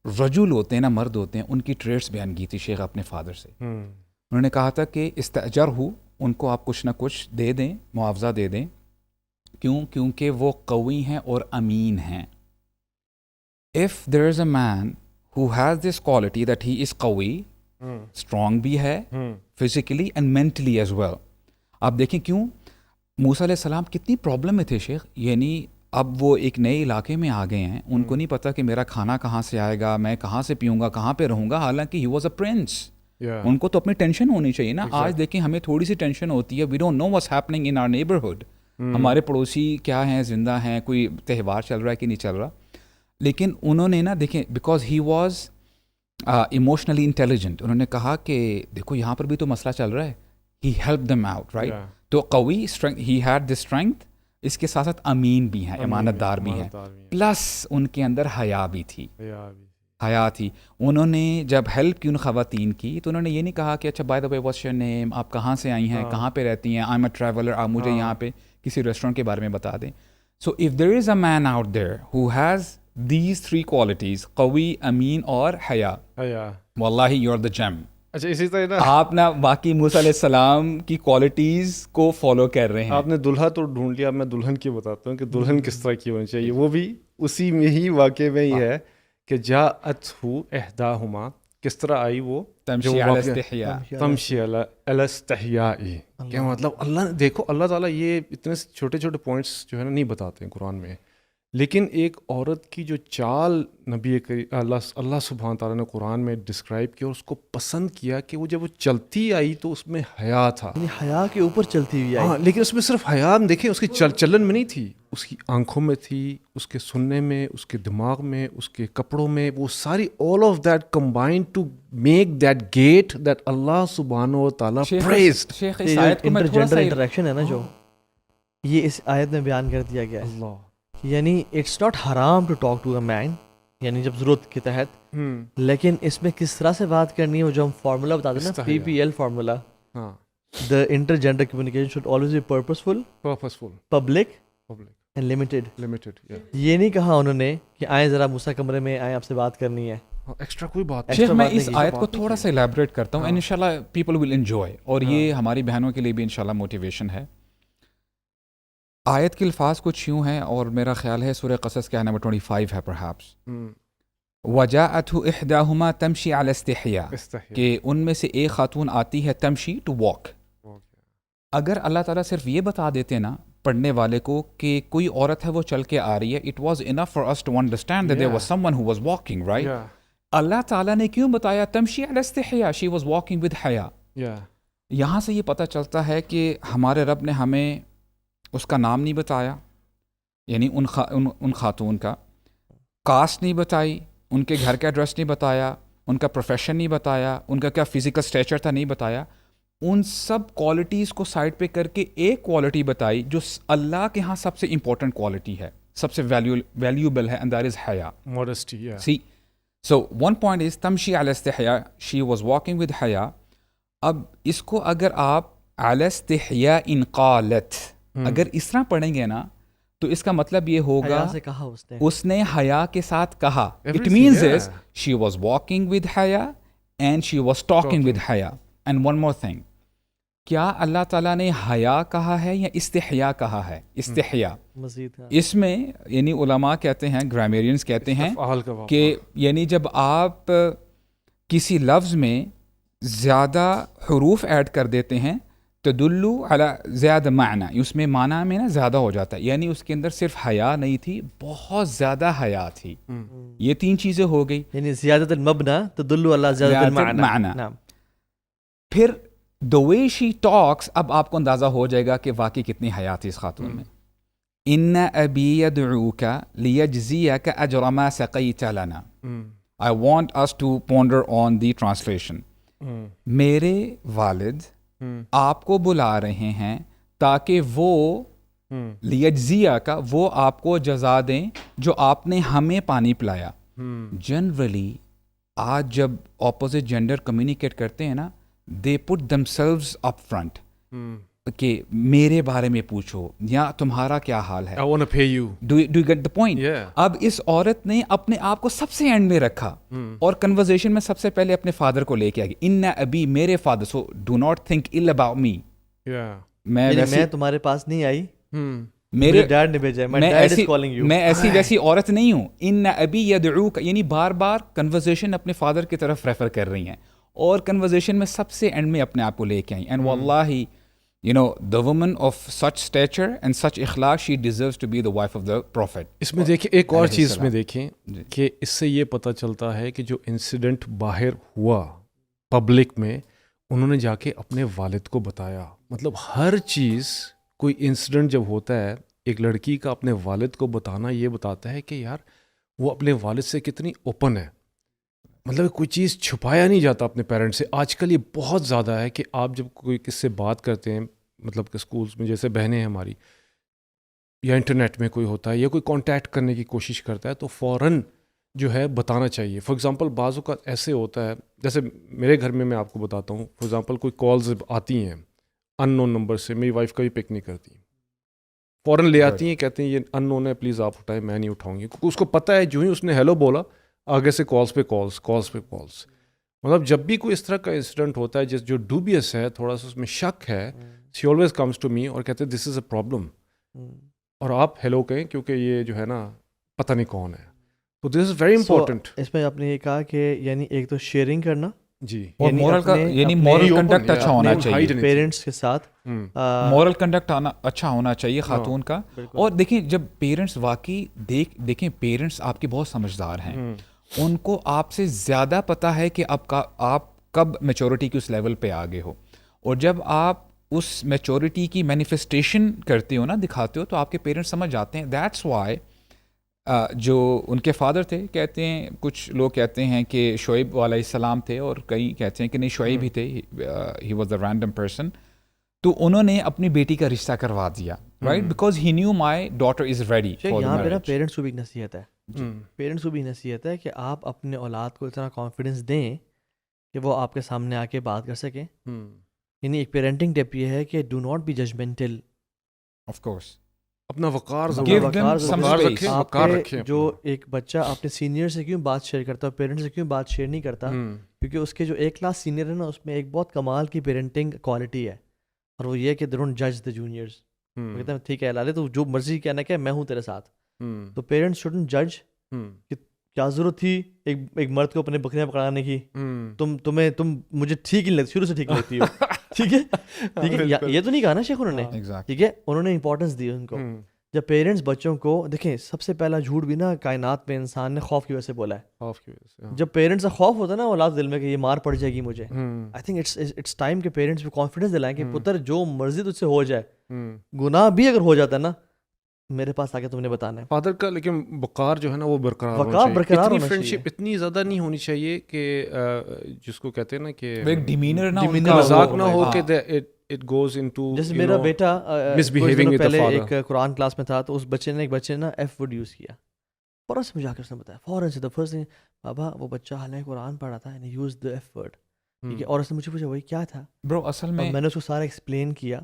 رجل ہوتے ہیں نا, مرد ہوتے ہیں, ان کی ٹریٹس بیان کی تھی شیخ اپنے فادر سے. انہوں نے کہا تھا کہ استاجر ہو, ان کو آپ کچھ نہ کچھ دے دیں, معاوضہ دے دیں. کیونکہ وہ قوی ہیں اور امین ہیں. if there is a man who has this quality that he is قوی, strong بھی ہے physically and mentally as well. آپ دیکھیں کیوں موسیٰ علیہ السلام کتنی پرابلم میں تھے شیخ. یعنی اب وہ ایک نئے علاقے میں آ گئے ہیں, ان کو نہیں پتا کہ میرا کھانا کہاں سے آئے گا, میں کہاں سے پیوں گا, کہاں پہ رہوں گا, حالانکہ ہی واز اے پرنس. ان کو تو اپنی ٹینشن ہونی چاہیے نا. آج دیکھیں ہمیں تھوڑی سی ٹینشن ہوتی ہے, we don't know what's happening in our neighbourhood. ہمارے پڑوسی کیا ہیں, زندہ ہیں, کوئی تہوار چل رہا ہے کہ نہیں چل رہا. لیکن انہوں نے نا دیکھیں, because he was emotionally intelligent, انہوں نے کہا کہ دیکھو یہاں پر بھی تو مسئلہ چل رہا ہے. He help them out right. تو قوی strength, he had the strength, اس کے ساتھ ساتھ امین بھی ہیں, امانت دار بھی ہیں, پلس ان کے اندر حیا بھی تھی, حیا تھی. انہوں نے جب ہیلپ کی ان خواتین کی, تو انہوں نے یہ نہیں کہا کہ اچھا by the way what's your name, آپ کہاں سے آئی ہیں, کہاں پہ رہتی ہیں, آئی ایم اے ٹریولر, آپ مجھے یہاں پہ کسی ریسٹورینٹ کے بارے میں بتا دیں. So if there is a man out there who has these three qualities, قوی, امین اور حیا, واللہ یو آر دا جیم. اچھا اسی طرح نا آپ نا واقعی موسیٰ علیہ السلام کی کوالٹیز کو فالو کر رہے ہیں. آپ نے دلہا تو ڈھونڈ لیا, میں دلہن کی بتاتا ہوں کہ دلہن کس طرح کی ہونی چاہیے. وہ بھی اسی میں ہی واقعے میں ہی ہے کہ جاءتہ احداہما, کس طرح آئی وہ, تمشی علی استحیاء, تمشی علی استحیاء. کیا مطلب, اللہ دیکھو اللہ تعالیٰ یہ اتنے چھوٹے چھوٹے پوائنٹس جو ہے نا نہیں بتاتے ہیں قرآن میں, لیکن ایک عورت کی جو چال نبی اللہ سبحانہ تعالیٰ نے قرآن میں ڈسکرائب کیا اور اس کو پسند کیا, کہ وہ جب وہ چلتی آئی تو اس میں حیا تھا. حیا کے اوپر چلتی ہوئی آئی. ہاں, لیکن اس میں صرف حیا دیکھیں اس کی چلن میں نہیں تھی, اس کی آنکھوں میں تھی, اس کے سننے میں, اس کے دماغ میں, اس کے کپڑوں میں, وہ ساری all of that combined to make that get that اللہ سبحانہ و تعالیٰ پریزڈ. شیخ اس آیت کو میں تھوڑا سا انٹریکشن ہے نا جو یہ اس آیت میں بیان کر دیا گیا ہے. اللہ, یعنی اٹس ناٹ حرام ٹو ٹاک ٹو اے مین, یعنی جب ضرورت کے تحت, لیکن اس میں کس طرح سے بات کرنی ہے, وہ جو ہم فارمولا بتا دیں نا, PPL formula, the inter gender communication should always be purposeful, public and limited. یہ نہیں کہا انہوں نے کہ آئیں ذرا موسیٰ کمرے میں آئیں, آپ سے بات کرنی ہے. ایکسٹرا کوئی بات. شیخ میں اس آیت کو تھوڑا سا الیبریٹ کرتا ہوں, انشاءاللہ پیپل ول انجوائے, اور یہ ہماری بہنوں کے لیے بھی انشاءاللہ موٹیویشن ہے. آیت کے الفاظ کچھ یوں ہیں, اور میرا خیال ہے سورہ قصص کے نمبر 25 ہے پرہیپس. وجاءتہ احداہما تمشی علی استحیاء, کہ ان میں سے ایک خاتون آتی ہے تمشی, ٹو واک. اگر اللہ تعالیٰ صرف یہ بتا دیتے نا پڑھنے والے کو کہ کوئی عورت ہے وہ چل کے آ رہی ہے, it was enough for us to understand that there was someone who was walking right. اللہ تعالیٰ نے کیوں بتایا تمشی علی استحیاء, شی واز واکنگ ود حیا. یہاں سے یہ پتہ چلتا ہے کہ ہمارے رب نے ہمیں اس کا نام نہیں بتایا, یعنی ان خاتون کا کاسٹ نہیں بتائی, ان کے گھر کا ایڈریس نہیں بتایا, ان کا پروفیشن نہیں بتایا, ان کا کیا فزیکل اسٹیچر تھا نہیں بتایا. ان سب کوالٹیز کو سائڈ پہ کر کے ایک کوالٹی بتائی جو اللہ کے ہاں سب سے امپورٹنٹ کوالٹی ہے, سب سے ویلیوبل ہے, اینڈ دیٹ از حیا, modesty. See so one point is تمشی علی استحیاء, شی واز واکنگ ود حیا. اب اس کو اگر آپ علی استحیاء ان قالت اگر اس طرح پڑھیں گے نا, تو اس کا مطلب یہ ہوگا اس نے حیا کے ساتھ کہا. It means is she was walking with حیا and she was talking with حیا. اینڈ ون مور تھنگ, کیا اللہ تعالیٰ نے حیا کہا ہے یا استحیا کہا ہے؟ استحیا مزید اس میں یعنی علماء کہتے ہیں، گرامیرینز کہتے ہیں کہ یعنی جب آپ کسی لفظ میں زیادہ حروف ایڈ کر دیتے ہیں تدلو علی زیادہ معنی، اس میں معنی میں نا زیادہ ہو جاتا ہے، یعنی اس کے اندر صرف حیا نہیں تھی، بہت زیادہ حیا تھی. یہ 3 چیزیں ہو گئی، یعنی زیادت المبنى تدل علی زیادت المعنی. معنی. پھر the way she talks، اب آپ کو اندازہ ہو جائے گا کہ واقعی کتنی حیا تھی اس خاتون میں. ان ابی یدعوک لیجزیک اجر ما سقیت لنا. I want us to ponder on the translation. میرے والد آپ کو بلا رہے ہیں تاکہ وہ لیجزیہ کا وہ آپ کو جزا دیں جو آپ نے ہمیں پانی پلایا. جنرلی آج جب اپوزٹ جینڈر کمیونیکیٹ کرتے ہیں نا، they put themselves up front کہ میرے بارے میں پوچھو یا تمہارا کیا حال ہے. I want to pay you. Do you get the point? Yeah. اب اس عورت نے اپنے آپ کو سب سے اینڈ میں رکھا اور کنورزیشن میں سب سے پہلے اپنے فادر کو لے کے آ گئی. ان ابی میرے father, so do not think الا اباؤٹ می. میں تمہارے پاس نہیں آئی، میرے ڈیڈ نے بھیجا ہے، my dad is calling you. میں ایسی ویسی عورت نہیں ہوں. ان ابی یدعوک، یعنی بار بار کنورزیشن اپنے فادر کی طرف ریفر کر رہی ہیں اور کنورزیشن میں سب سے اینڈ میں اپنے آپ کو لے کے آئیں. اینڈ واللہ you know the woman of such stature and such اخلاق she deserves to be the wife of the prophet. اس میں دیکھیں ایک اور چیز میں دیکھیں کہ اس سے یہ پتہ چلتا ہے کہ جو انسیڈنٹ باہر ہوا پبلک میں، انہوں نے جا کے اپنے والد کو بتایا. مطلب ہر چیز، کوئی انسیڈنٹ جب ہوتا ہے، ایک لڑکی کا اپنے والد کو بتانا یہ بتاتا ہے کہ یار وہ اپنے والد سے کتنی اوپن ہے. مطلب کوئی چیز چھپایا نہیں جاتا اپنے پیرنٹس سے. آج کل یہ بہت زیادہ ہے کہ آپ جب کوئی کس سے بات کرتے ہیں، مطلب کہ اسکولس میں جیسے بہنیں ہیں ہماری، یا انٹرنیٹ میں کوئی ہوتا ہے یا کوئی کانٹیکٹ کرنے کی کوشش کرتا ہے تو فوراً جو ہے بتانا چاہیے. فار ایگزامپل بعض اوقات ایسے ہوتا ہے، جیسے میرے گھر میں آپ کو بتاتا ہوں، فار ایگزامپل کوئی کالز آتی ہیں ان نون نمبر سے، میری وائف کبھی پک نہیں کرتی، فوراً لے آتی ہیں، کہتے ہیں یہ ان نون ہے، پلیز آپ اٹھائیں، میں نہیں اٹھاؤں گی. کیونکہ اس کو پتہ ہے جو ہی اس نے ہیلو بولا آگے سے کالز پہ کالز. مطلب جب بھی کوئی اس طرح کا انسیڈنٹ ہوتا ہے جو ڈوبیس ہے، تھوڑا سا اس میں شک ہے، she always comes to me اور کہتے ہیں دس از اے پرابلم، اور آپ ہیلو کہیں کیونکہ یہ جو ہے نا پتہ نہیں کون ہے. تو دس از ویری امپورٹنٹ. اس میں آپ نے یہ کہا کہ یعنی ایک تو شیئرنگ کرنا، جی، اور مورل کا یعنی مورل کنڈکٹ اچھا ہونا چاہیے پیرنٹس کے ساتھ. مورل کنڈکٹ اچھا ہونا چاہیے خاتون کا. اور دیکھیں جب پیرنٹس واقعی دیکھیں پیرنٹس آپ کے بہت سمجھدار ہیں، ان کو آپ سے زیادہ پتہ ہے کہ آپ کب میچورٹی کی اس لیول پہ آگے ہو، اور جب آپ اس میچورٹی کی مینیفیسٹیشن کرتے ہو نا، دکھاتے ہو، تو آپ کے پیرنٹس سمجھ جاتے ہیں. دیٹس وائی جو ان کے فادر تھے، کہتے ہیں کچھ لوگ کہتے ہیں کہ شعیب علیہ السلام تھے، اور کئی کہتے ہیں کہ نہیں شعیب ہی تھے، he was a random person. تو انہوں نے اپنی بیٹی کا رشتہ کروا دیا، right, because he new my daughter is ready for یہاں پہ نا پیرنٹس کو بھی نصیحت ہے، پیرنٹس کو بھی نصیحت ہے کہ آپ اپنے اولاد کو اتنا کانفیڈنس دیں کہ وہ آپ کے سامنے آ کے بات کر سکیں. یعنی ایک پیرنٹنگ ٹپ یہ ہے کہ do not be judgemental. Of course اپنا وقار رکھیں. جو ایک بچہ اپنے سینئر سے کیوں بات شیئر کرتا ہے، پیرنٹ سے کیوں بات شیئر نہیں کرتا، کیونکہ اس کے جو ایک کلاس سینئر ہے نا، اس میں ایک بہت کمال کی پیرنٹنگ کوالٹی ہے، اور وہ یہ کہ دے ڈونٹ جج دا جونیئرز. کہتے ہیں ٹھیک ہے لالے تو جو مرضی کہنا کہ میں ہوں تیرے ساتھ. تو پیرنٹس شوڈنٹ جج کہ کیا ضرورت تھی ایک مرد کو اپنے بکریاں پکڑانے کی، تم مجھے ٹھیک نہیں لگتی، شروع سے ٹھیک لگتی ہو. ٹھیک ہے یہ تو نہیں کہا نا شیخ انہوں نے، ٹھیک ہے انہوں نے امپورٹنس دی ان کو. جب پیرنٹس بچوں کو دیکھیں، سب سے پہلا جھوٹ بھی نا کائنات میں انسان نے خوف کی وجہ سے بولا ہے. جب پیرنٹس کا خوف ہوتا ہے نا اولاد دل میں کہ یہ مار پڑ جائے گی مجھے، آئی تھنک اٹس ٹائم کہ پیرنٹس کو کانفیڈنس دلائیں کہ پتر جو مرضی تجھ سے ہو جائے، گناہ بھی اگر ہو جاتا ہے نا، میرے پاس آ کے تم نے بتانا ہے. فادر کا لیکن وقار جو ہے نا وہ برقرار ہونا چاہیے. فرینڈشپ اتنی زیادہ نہیں ہونی چاہیے کہ جس کو کہتے ہیں نا کہ ایک ڈیمینر نہ مذاق نہ ہو کہ it goes into جیسے میرا بیٹا misbehaving with the پہلے father. ایک قرآن کلاس میں تھا، تو اس بچے نے ایف ورڈ یوز کیا، فوراً سے مجھے آ کر اس نے بتایا، فوراً سے دا فرسٹ تھنگ، بابا وہ بچہ حالانکہ قرآن پڑھا تھا، and use the F word. ٹھیک ہے، اور اس نے مجھے پوچھا وہی کیا تھا برو. اصل میں نے اس کو سارا ایکسپلین کیا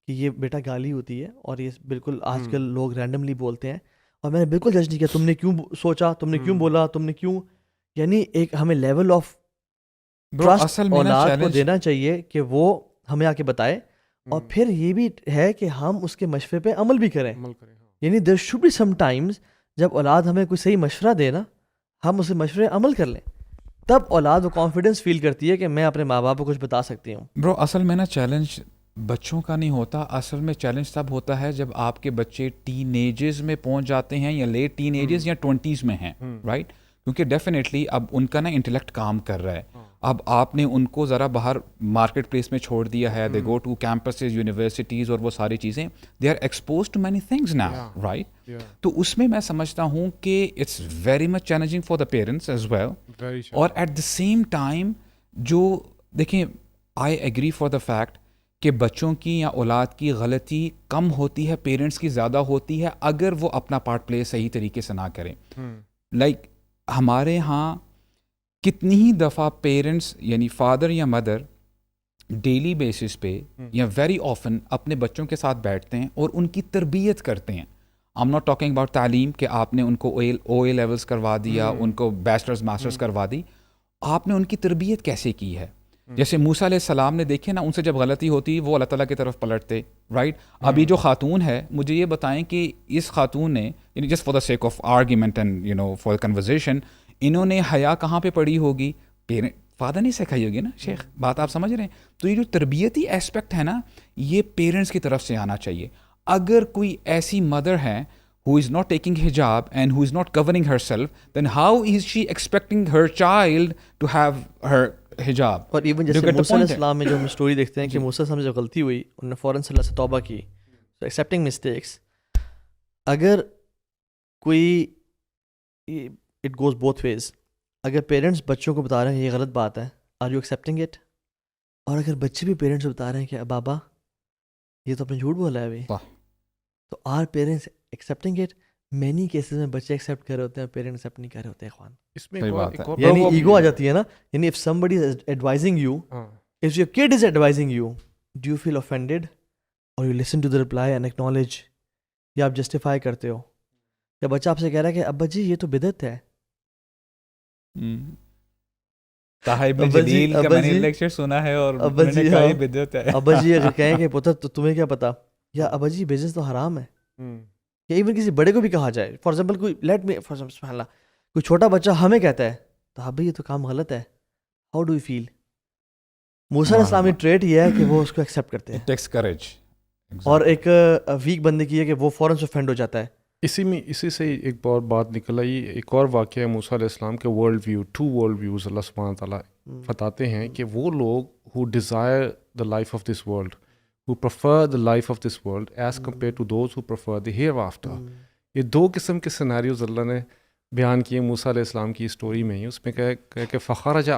کہ یہ بیٹا گالی ہوتی ہے، اور یہ بالکل آج کل لوگ رینڈملی بولتے ہیں، اور میں نے بالکل جج نہیں کیا تم نے کیوں سوچا، تم نے کیوں بولا، تم نے کیوں. یعنی ایک ہمیں لیول آف ٹرسٹ اولاد کو دینا چاہیے کہ وہ ہمیں آ کے بتائے, اور پھر یہ بھی ہے کہ ہم اس کے مشورے پہ عمل بھی کریں. یعنی there should be sometimes جب اولاد ہمیں کوئی صحیح مشورہ دے نا, ہم اسے مشورے عمل کر لیں, تب اولاد وہ کانفیڈنس فیل کرتی ہے کہ میں اپنے ماں باپ کو کچھ بتا سکتی ہوں. برو اصل میں نا چیلنج بچوں کا نہیں ہوتا, اصل میں چیلنج تب ہوتا ہے جب آپ کے بچے ٹین ایجز میں پہنچ جاتے ہیں یا لیٹ ٹین ایجز یا 20s میں ہیں, رائٹ, کیونکہ ڈیفینیٹلی اب ان کا نا انٹلیکٹ کام کر رہا ہے. اب آپ نے ان کو ذرا باہر مارکیٹ پلیس میں چھوڑ دیا ہے, they go to campuses, universities اور وہ ساری چیزیں, they are expose to many things now, right. تو اس میں سمجھتا ہوں کہ it's very much challenging for the parents as well. اور ایٹ دا سیم ٹائم جو دیکھیں, I agree for the fact کہ بچوں کی یا اولاد کی غلطی کم ہوتی ہے, پیرنٹس کی زیادہ ہوتی ہے اگر وہ اپنا پارٹ پلے صحیح طریقے سے نہ کریں. لائک ہمارے ہاں کتنی ہی دفعہ پیرنٹس یعنی فادر یا مدر ڈیلی بیسس پہ یا ویری آفن اپنے بچوں کے ساتھ بیٹھتے ہیں اور ان کی تربیت کرتے ہیں. آئی ایم ناٹ ٹاکنگ اباؤٹ تعلیم کہ آپ نے ان کو او اے لیولس کروا دیا, ان کو بیچلرز ماسٹرز کروا دی, آپ نے ان کی تربیت کیسے کی ہے. جیسے موسیٰ علیہ السلام نے دیکھے نا, ان سے جب غلطی ہوتی وہ اللہ تعالیٰ کی طرف پلٹتے, رائٹ. اب یہ جو خاتون ہے, مجھے یہ بتائیں کہ اس خاتون نے یعنی just for the sake of argument and for conversation, انہوں نے حیا کہاں پہ پڑھی ہوگی؟ فادر نہیں سکھائی ہوگی نا شیخ, بات آپ سمجھ رہے ہیں. تو یہ جو تربیتی ایسپیکٹ ہے نا, یہ پیرنٹس کی طرف سے آنا چاہیے. اگر کوئی ایسی مدر ہے who is not taking hijab and who is not covering herself, then how is she expecting her child to have her hijab? اور ایون جیسے موسیٰ علیہ السلام میں جو ہم اسٹوری دیکھتے ہیں کہ موسیٰ علیہ السلام سے جو غلطی ہوئی, انہوں نے فوراً سے اللہ سے توبہ کی. so accepting mistakes, اگر کوئی it goes both ways. اگر پیرنٹس بچوں کو بتا رہے ہیں یہ غلط بات ہے, are you accepting it? اور اگر بچے بھی پیرنٹس کو بتا رہے ہیں کہ بابا یہ تو اپنے جھوٹ بولا ہے ابھی, تو are parents accepting it? Many cases میں بچے ایکسیپٹ کر رہے ہوتے ہیں, پیرنٹس ایکسیپٹ نہیں کر رہے ہوتے ہیں. اخوان اس میں یعنی ایگو آ جاتی ہے نا. یعنی if somebody is advising you, if your kid is advising you, do you feel offended or you listen to the reply and acknowledge, یا آپ justify کرتے ہو؟ یا بچہ آپ سے کہہ رہا ہے کہ ابا جی یہ تو بدعت ہے, صاحب جلیل کا میں نے لیکچر سنا ہے اور ابا میں نے جی کہا یہ بدعت ہے. ابا جی اگر کہیں کہ پتر تو تمہیں کیا پتا, یا ابا جی بزنس تو حرام ہے. یا ایون کسی بڑے کو بھی کہا جائے, فار ایگزامپل کوئی لیٹ می فار سبحان اللہ کوئی چھوٹا بچہ ہمیں کہتا ہے تو ابا یہ تو کام غلط ہے, ہاؤ ڈو یو فیل؟ موسیٰ علیہ السلام کی ٹریٹ یہ ہے کہ وہ اس کو ایکسیپٹ کرتے ہیں. It takes courage. اور ایک ویک بندے کی ہے کہ وہ فوراً سے offend ہو جاتا ہے. اسی سے ایک اور بات نکل آئی. ایک اور واقعہ ہے موسیٰ علیہ السلام کے ورلڈ ویو, 2 ورلڈ ویوز اللہ سبحانہ تعالیٰ بتاتے ہیں کہ وہ لوگ who desire the life of this world, who prefer the life of this world as compared to those who prefer the hereafter. یہ 2 قسم کے سیناریوز اللہ نے بیان کیے موسیٰ علیہ السلام کی اسٹوری میں ہی. اس میں کہ فخرج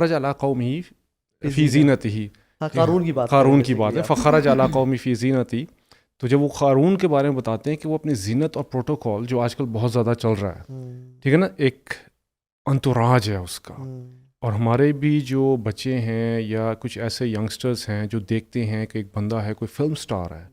علی قومہ فی زینتہ, قارون کی بات ہے, فخرج علی قومہ فی زینتہ. تو جب وہ قارون کے بارے میں بتاتے ہیں کہ وہ اپنی زینت اور پروٹوکول جو آج کل بہت زیادہ چل رہا ہے, ٹھیک ہے نا, ایک انتوراج ہے اس کا. اور ہمارے بھی جو بچے ہیں یا کچھ ایسے ینگسٹرز ہیں جو دیکھتے ہیں کہ ایک بندہ ہے, کوئی فلم سٹار ہے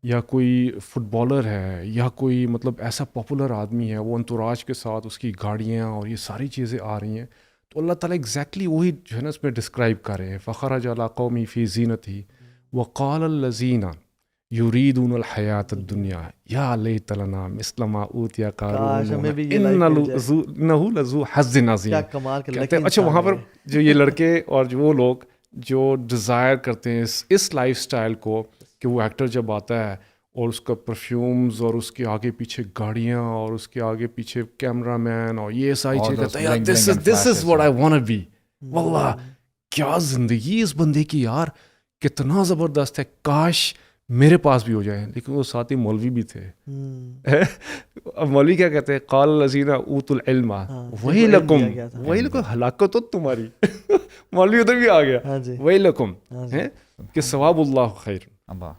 یا کوئی فٹ بالر ہے یا کوئی مطلب ایسا پاپولر آدمی ہے, وہ انتوراج کے ساتھ اس کی گاڑیاں اور یہ ساری چیزیں آ رہی ہیں, تو اللہ تعالیٰ ایگزیکٹلی وہی جو ہے نا اس میں ڈسکرائب کر رہے ہیں. فخرج علی قومہ فی زینتہ وقال الذین یریدون الحیاۃ الدنیا یا لیت لنا مثل ما اوتی قارون انہ لذو حظ عظیم. اچھا وہاں پر جو یہ لڑکے اور جو وہ لوگ جو ڈیزائر کرتے ہیں اس لائف سٹائل کو, کہ وہ ایکٹر جب آتا ہے اور اس کا پرفیومز اور اس کے آگے پیچھے گاڑیاں اور اس کے آگے پیچھے کیمرہ مین اور یہ ساری چیزیں, this is what I want be. واللہ کیا زندگی اس بندے کی یار, کتنا زبردست ہے, کاش میرے پاس بھی ہو جائے. لیکن وہ ساتھ ہی مولوی بھی تھے. اب مولوی کیا کہتے ہیں, قال الذین اوتوا العلم ویلکم, ہلاکت تمہاری. مولوی ادھر بھی آ گیا, ویلکم, کہ ثواب اللہ خیر,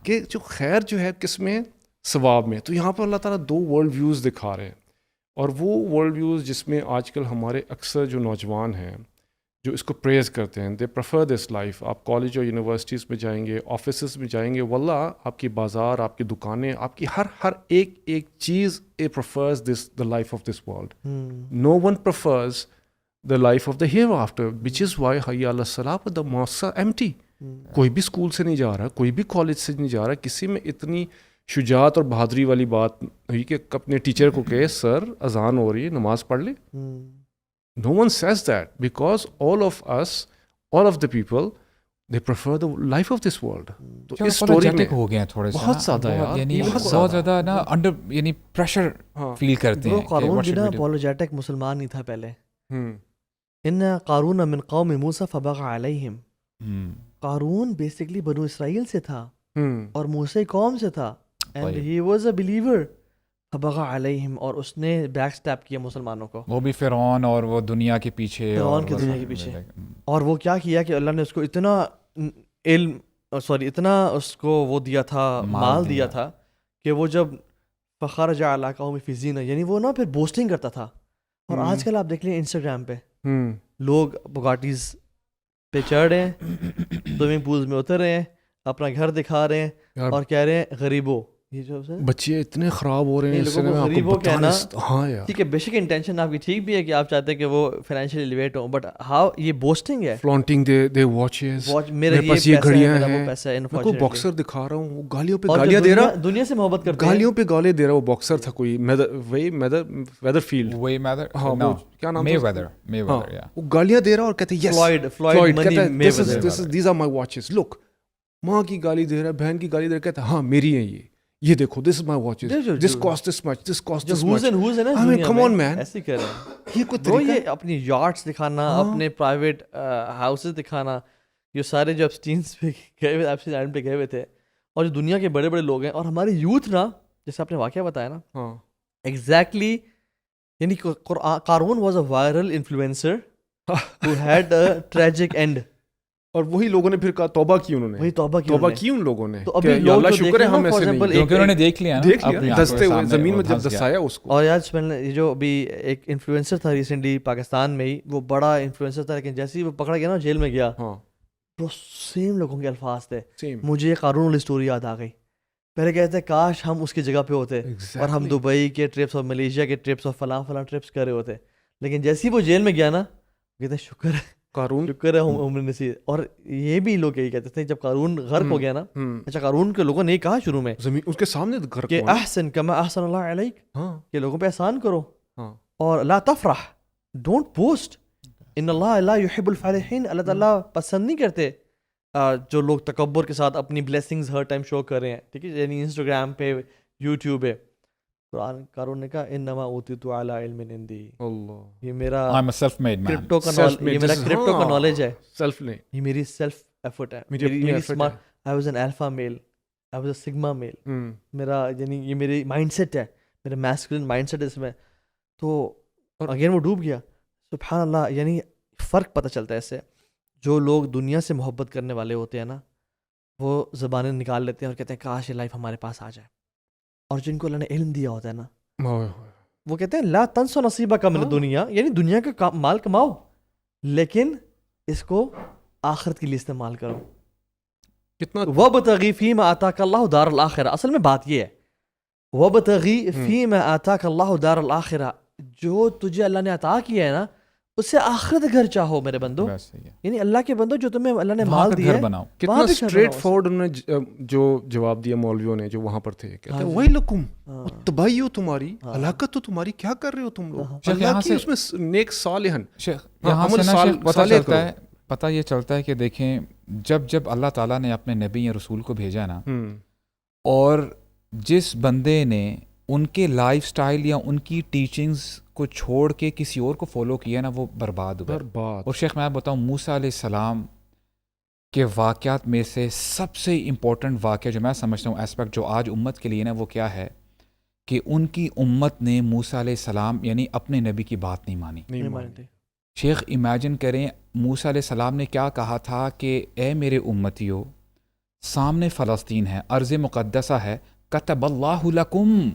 کہ جو خیر جو ہے کس میں, ثواب میں. تو یہاں پر اللہ تعالیٰ 2 ورلڈ ویوز دکھا رہے ہیں, اور وہ ورلڈ ویوز جس میں آج کل ہمارے اکثر جو نوجوان ہیں جو اس کو پریز کرتے ہیں, دے پریفر دس لائف. آپ کالج اور یونیورسٹیز میں جائیں گے, آفیسز میں جائیں گے, واللہ آپ کی بازار, آپ کی دکانیں, آپ کی ہر ایک چیز اے prefers this the life of this world. No one prefers the life of the hereafter, which is why حی علی الصلاۃ the mosques are empty. کوئی بھی اسکول سے نہیں جا رہا, کوئی بھی کالج سے نہیں جا رہا, کسی میں اتنی شجاعت اور بہادری والی بات ہوئی کہ اپنے ٹیچر کو کہے سر اذان ہو رہی ہے نماز پڑھ لے. No one says that because all of us, all of the people, they prefer the life of this world. تو اس سٹوری میں ہو گئے ہیں تھوڑے سے بہت زیادہ یار, یعنی بہت زیادہ نا انڈر یعنی پریشر فیل کرتے ہیں. قارون بھی نا اپولوجیٹک مسلمان نہیں تھا پہلے. ان قارون من قوم موسیٰ فبغى علیہم. قارون بیسکلی بنو اسرائیل سے تھا اور موسیٰ قوم سے تھا, and he was a believer. فبغى علیہم, اور اس نے بیک سٹیپ کیا مسلمانوں کو, وہ بھی فرعون اور وہ دنیا کے پیچھے, فرعون کی دنیا کے پیچھے. اور وہ کیا کیا کہ اللہ نے اس کو اتنا علم اتنا اس کو وہ دیا تھا, مال دیا تھا کہ وہ جب فخرج علی قوم فی زینہ, یعنی وہ نا پھر بوسٹنگ کرتا تھا. اور آج کل آپ دیکھ لیں انسٹاگرام پہ لوگ بگاٹیز پہ چڑھ رہے ہیں, سوئمنگ پولز میں اتر رہے ہیں, اپنا گھر دکھا رہے ہیں اور کہہ رہے ہیں غریبوں. یہ جو بچے اتنے خراب ہو رہے ہیں غریبوں کہنا. ہاں یار ٹھیک ہے, بے شک انٹینشن آپ کی ٹھیک بھی ہے کہ آپ چاہتے ہیں کہ وہ فائنینشیلی ایلیویٹ ہوں, بٹ ہاؤ یہ بوسٹنگ ہے, فلانٹنگ دے واچز, میرے پاس یہ گھڑیاں ہیں, میں کوئی باکسر دکھا رہا ہوں, وہ گالیوں پہ گالیاں دے رہا, دنیا سے محبت کرتا ہے, گالیوں پہ گالیاں دے رہا. وہ باکسر تھا کوئی ویدر فیلڈ, کیا نام تھا, وہ گالیاں دے رہا اور کہتے ہیں یس فلوئڈ, کہتا ہے دیز آر مائی واچز, لک ماں کی گالی دے رہا ہے, بہن کی گالی دے رہا, کہتا ہے ہاں میری ہیں یہ دیکھو, this is my watches, this cost this much, this cost this much. I mean come on man, ایسے کر رہے ہیں. یہ کوئی طریقہ, یہ اپنی یارڈس دکھانا, اپنے پرائیویٹ ہاؤسز دکھانا, یہ سارے جو ایپسٹینز پہ گئے ہوئے, ایپسٹین آئلینڈ پہ گئے ہوئے تھے, اور جو دنیا کے بڑے بڑے لوگ ہیں, اور ہمارے یوتھ نا, جیسے آپ نے واقعہ بتایا نا, ایگزیکٹلی, یعنی قارون was a viral influencer who had a tragic end. اور وہی لوگوں نے پھر کہا توبہ کی, انہوں نے وہی توبہ کی ان لوگوں نے, تو ابھی اللہ شکر ہے ہم ایسے نہیں, کیونکہ انہوں نے دیکھ لیا دستے ہوئے زمین میں جب دسایا اس کو. اور آج یہ جو ابھی ایک انفلوئنسر تھا ریسنٹلی پاکستان میں ہی, وہ بڑا انفلوئنسر تھا, لیکن جیسے ہی وہ پکڑا گیا نا جیل میں گیا, وہ سیم لوگوں کے الفاظ تھے. مجھے قارون والی اسٹوری یاد آ گئی. پہلے کہتے ہیں کاش ہم اس کی جگہ پہ ہوتے اور ہم دبئی کے ٹرپس اور ملیشیا کے ٹرپس اور فلاں ٹرپس کر رہے ہوتے, لیکن جیسے ہی وہ جیل میں گیا نا, کہتے ہیں شکر ہے قارون, شکر ہے عمر نصیب. اور یہ بھی لوگ یہی کہتے تھے جب قارون غرق ہو گیا نا, اچھا قارون کے لوگوں نے یہ کہا شروع میں زمین اس کے سامنے کہ احسن کما احسن اللہ علیک, کہ لوگوں پہ احسان کرو, اور لا تفرح, ڈونٹ بوسٹ, ان اللہ لا یحب الفرحین, اللہ تعالیٰ پسند نہیں کرتے جو لوگ تکبر کے ساتھ اپنی بلیسنگز ہر ٹائم شو کر رہے ہیں. ٹھیک ہے, یعنی انسٹاگرام پہ, یوٹیوب پہ. قارون نے کہا انما اوتیت علی علم عندی, یہ میرا کرپٹو کا نالج ہے, یہ میری سیلف ایفرٹ ہے, I was an alpha male, I was a sigma male, میرا یعنی یہ میری مائنڈ سیٹ ہے, میرا میسکولن مائنڈ سیٹ ہے اس میں. تو اگین وہ ڈوب گیا. سبحان اللہ, یعنی فرق پتہ چلتا ہے اس سے. جو لوگ دنیا سے محبت کرنے والے ہوتے ہیں نا, وہ زبانیں نکال لیتے ہیں اور کہتے ہیں کاش یہ لائف ہمارے پاس آ جائے. اور جن کو اللہ نے علم دیا ہوتا ہے نا, وہ کہتے ہیں لا تنسوا نصیبک من الدنیا, یعنی دنیا کا مال کماؤ لیکن اس کو آخرت کے لیے استعمال کرو. کتنا وابتغی فیما آتاک اللہ دار الآخرہ. اصل میں بات یہ ہے, وابتغی فیما آتاک اللہ دار الآخرہ, جو تجھے اللہ نے عطا کیا ہے نا, اس سے آخرت گھر چاہو میرے بندو, یعنی اللہ کے بندو جو تمہیں اللہ نے مال دیا ہے. کتنا اسٹریٹ فارورڈ انہوں نے جو جواب دیا مولویوں نے جو وہاں پر تھے, کہتے ہیں وہی لکم, تباہی ہو تمہاری, ہلاکت تو تمہاری, کیا کر رہے ہو تم لوگ, اللہ کی اس میں نیک صالحن. پتہ یہ چلتا ہے کہ دیکھیں جب اللہ تعالیٰ نے اپنے نبی یا رسول کو بھیجا نا, اور جس بندے نے ان کے لائف سٹائل یا ان کی ٹیچنگز کو چھوڑ کے کسی اور کو فالو کیا نا, وہ برباد ہو گیا. اور شیخ میں آپ بتاؤں, موسیٰ علیہ السلام کے واقعات میں سے سب سے امپورٹنٹ واقعہ جو میں سمجھتا ہوں ایسپیکٹ جو آج امت کے لیے نا, وہ کیا ہے کہ ان کی امت نے موسیٰ علیہ السلام یعنی اپنے نبی کی بات نہیں مانی. شیخ امیجن کریں, موسیٰ علیہ السلام نے کیا کہا تھا کہ اے میرے امتیو, سامنے فلسطین ہے, ارض مقدسہ ہے, کتب اللہ لکم,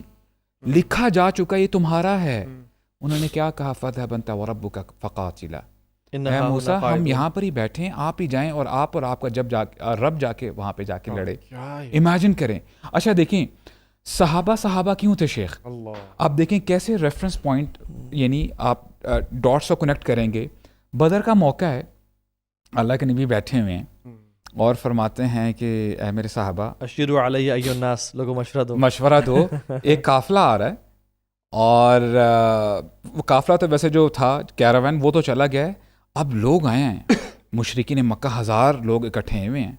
لکھا جا چکا, یہ تمہارا ہے. انہوں نے کیا کہا, فَاذْهَبْ أَنْتَ وَرَبُّكَ فَقَاتِلَا, اے موسیٰ ہم یہاں پر ہی بیٹھے ہیں, آپ ہی جائیں اور آپ کا جب رب جا کے وہاں پہ جا کے لڑے. امیجن کریں. اچھا دیکھیں صحابہ کیوں تھے شیخ, آپ دیکھیں کیسے ریفرنس پوائنٹ, یعنی آپ ڈاٹس کو کنیکٹ کریں گے. بدر کا موقع ہے, اللہ کے نبی بیٹھے ہوئے ہیں, اور فرماتے ہیں کہ اے میرے صحابہ اشیروا علیہ ایھا الناس، لوگوں مشورہ دو. مشورہ دو. ایک قافلہ آ رہا ہے اور وہ قافلہ تو ویسے جو تھا کیراوین وہ تو چلا گیا ہے, اب لوگ آئے ہیں مشرکین مکہ 1000 لوگ اکٹھے ہوئے ہیں,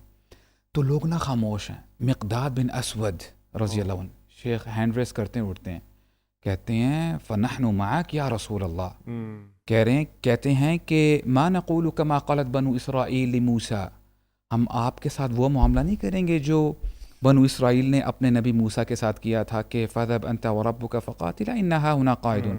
تو لوگ نہ خاموش ہیں. مقداد بن اسود رضی اللہ عنہ شیخ ہینڈ ریس کرتے اٹھتے ہیں, کہتے ہیں فنحن معک یا رسول اللہ, کہتے ہیں کہ ما نقول کما قالت بنو اسرائیل لموسیٰ, ہم آپ کے ساتھ وہ معاملہ نہیں کریں گے جو بنو اسرائیل نے اپنے نبی موسیٰ کے ساتھ کیا تھا کہ فَذَهَبْ أَنْتَ وَرَبُّكَ فَقَاتِلَا إِنَّهَا هُنَا قَاعِدُونَ.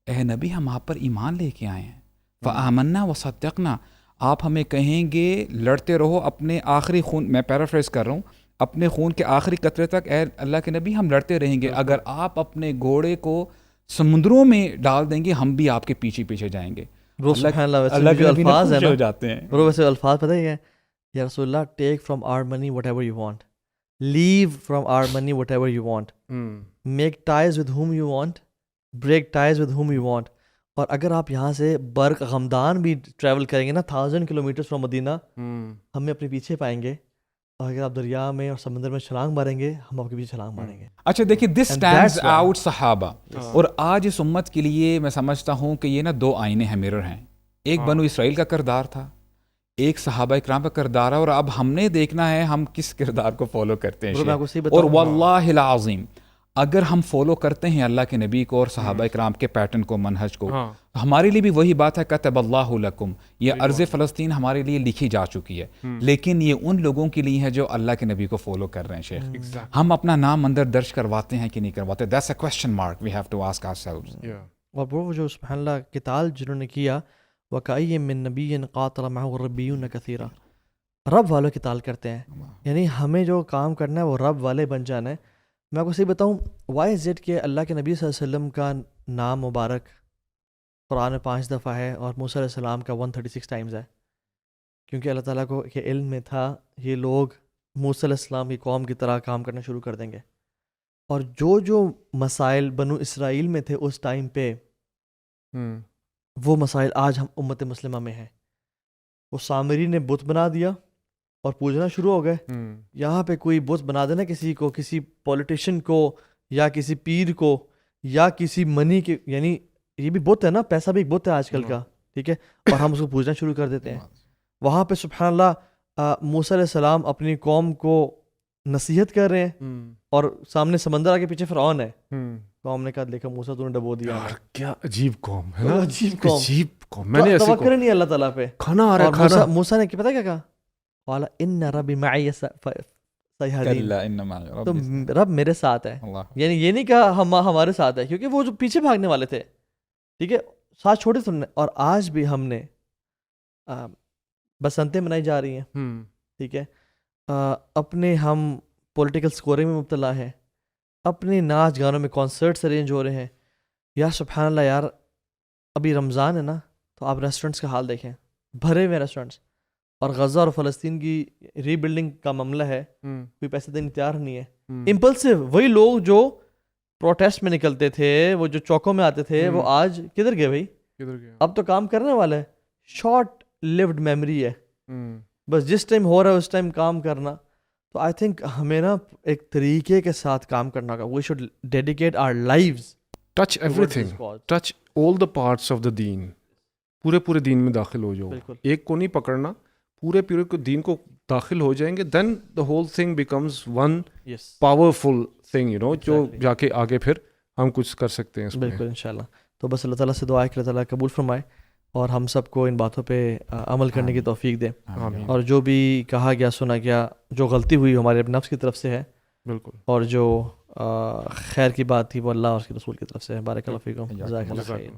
اے نبی ہم آپ پر ایمان لے کے آئے ہیں, فَآمَنَّا وَصَدَّقْنَا, آپ ہمیں کہیں گے لڑتے رہو اپنے آخری خون, میں پیرافریز کر رہا ہوں, اپنے خون کے آخری قطرے تک اے اللہ کے نبی ہم لڑتے رہیں گے, اگر آپ اپنے گھوڑے کو سمندروں میں ڈال دیں گے ہم بھی آپ کے پیچھے پیچھے جائیں گے. برو سبحان اللہ, اللہ ویسے کے جو نبی الفاظ ہیں ہو نا جاتے ہیں. برو, ویسے الفاظ پتہ ہے کیا ہے, یا رسول اللہ take from our money whatever you want, leave from our money whatever you want, make ties with whom you want, break ties with whom you want. اور اگر آپ یہاں سے برق غمدان بھی ٹریول کریں گے نا 1000 کلومیٹر فرام مدینہ, ہمیں اپنے پیچھے پائیں گے, اور اگر آپ دریا میں اور سمندر میں چھلانگ ماریں گے ہم آپ کے پیچھے چھلانگ ماریں گے. اچھا دیکھیے, دس اسٹینڈز آؤٹ صحابہ, اور آج اس امت کے لیے میں سمجھتا ہوں کہ یہ نا 2 آئینے ہیں, مرر ہیں. ایک بنو اسرائیل کا کردار تھا, ایک صحابہ اکرام کا کردار ہے, اور اب ہم نے دیکھنا ہے ہم کس کردار کو فالو کرتے ہیں. اور واللہ العظیم اگر ہم فالو کرتے ہیں اللہ کے نبی کو اور صحابہ اکرام کے پیٹرن کو, منہج کو, ہمارے لیے بھی وہی بات ہے کتب اللہ لکم, یہ ارض فلسطین ہمارے لیے لکھی جا چکی ہے, لیکن یہ ان لوگوں کے لیے ہے جو اللہ کے نبی کو فالو کر رہے ہیں. شیخ ہم اپنا نام اندر درج کرواتے ہیں کہ نہیں کرواتے, that's a question mark we have to ask ourselves. اور وہ جو سبحان اللہ قتال جنہوں نے کیا, وَكَأَيٍّ مِّن نَبِيٍّ قَاتَلَ مَعَهُ رَبِّيُّونَ كَثِيرًا, رب والوں قتال کرتے ہیں. یعنی ہمیں جو کام کرنا ہے وہ رب والے بن جانا ہے. میں آپ کو صحیح بتاؤں, وائی از اٹ کہ اللہ کے نبی صلی اللہ علیہ وسلم کا نام مبارک قرآن میں 5 دفعہ ہے اور موسیٰ علیہ السلام کا 136 ٹائمز ہے, کیونکہ اللہ تعالیٰ کو کہ علم میں تھا یہ لوگ موسیٰ علیہ السلام کی قوم کی طرح کام کرنا شروع کر دیں گے. اور جو مسائل بنو اسرائیل میں تھے اس ٹائم پہ, وہ مسائل آج ہم امت مسلمہ میں ہیں. وہ سامری نے بت بنا دیا اور پوجنا شروع ہو گئے. یہاں پہ کوئی بت بنا دینا کسی کو, کسی پولیٹیشین کو یا کسی پیر کو یا کسی منی کے, یعنی یہ بھی بت ہے نا, پیسہ بھی ایک بت ہے آج کل کا, ٹھیک ہے, اور ہم اس کو پوجنا شروع کر دیتے ہیں. وہاں پہ سبحان اللہ موسیٰ علیہ السلام اپنی قوم کو نصیحت کر رہے ہیں اور سامنے سمندر آگے پیچھے فرعون ہے. قوم نے کہا دیکھا موسیٰ تو نے ڈبو دیا. یار کیا عجیب قوم ہے نا, عجیب قوم, میں نے ایسے توقع نہیں اللہ تعالیٰ پہ. کھانا آ رہا ہے, موسیٰ نے پتہ کیا کہا, قال ان ربی معی سیہدین, تو رب میرے ساتھ ہے. یعنی یہ نہیں کہا ہمارے ساتھ ہے, کیونکہ وہ جو پیچھے بھاگنے والے تھے, ٹھیک ہے, ساتھ چھوڑے تھے. اور آج بھی ہم نے بسنتیں منائی جا رہی ہیں, ٹھیک ہے, اپنے ہم پولیٹیکل سکورنگ میں مبتلا ہیں, اپنے ناچ گانوں میں کانسرٹس ارینج ہو رہے ہیں. یا سبحان اللہ یار, ابھی رمضان ہے نا, تو آپ ریسٹورنٹس کا حال دیکھیں, بھرے ہوئے ریسٹورنٹس. اور غزہ اور فلسطین کی ری بلڈنگ کا معاملہ ہے, کوئی پیسے دینے تیار نہیں ہے. امپلسو, وہی لوگ جو پروٹیسٹ میں نکلتے تھے, وہ جو چوکوں میں آتے تھے, وہ آج کدھر گئے بھائی؟ اب تو کام کرنے والے ہیں. شارٹ لیوڈ میموری ہے, بس جس ٹائم ہو رہا ہے اس ٹائم کام کرنا. تو آئی تھنک ہمیں نا ایک طریقے کے ساتھ کام کرنا ہوگا. We should dedicate our lives, touch everything, touch all the parts of the دین, پورے دین میں داخل ہو جاؤ. ایک کو نہیں پکڑنا, پورے دین کو داخل ہو جائیں گے, then the whole thing becomes one powerful thing, جو جا کے آگے پھر ہم کچھ کر سکتے ہیں. بالکل انشاءاللہ. تو بس اللہ تعالیٰ سے دعا ہے کہ اللہ تعالیٰ قبول فرمائے اور ہم سب کو ان باتوں پہ عمل کرنے کی توفیق دے. اور جو بھی کہا گیا سنا گیا, جو غلطی ہوئی ہمارے نفس کی طرف سے ہے, بالکل, اور جو خیر کی بات تھی وہ اللہ اور اس کے رسول کی طرف سے ہے. بارک اللہ فیکم, جزاک اللہ خیر.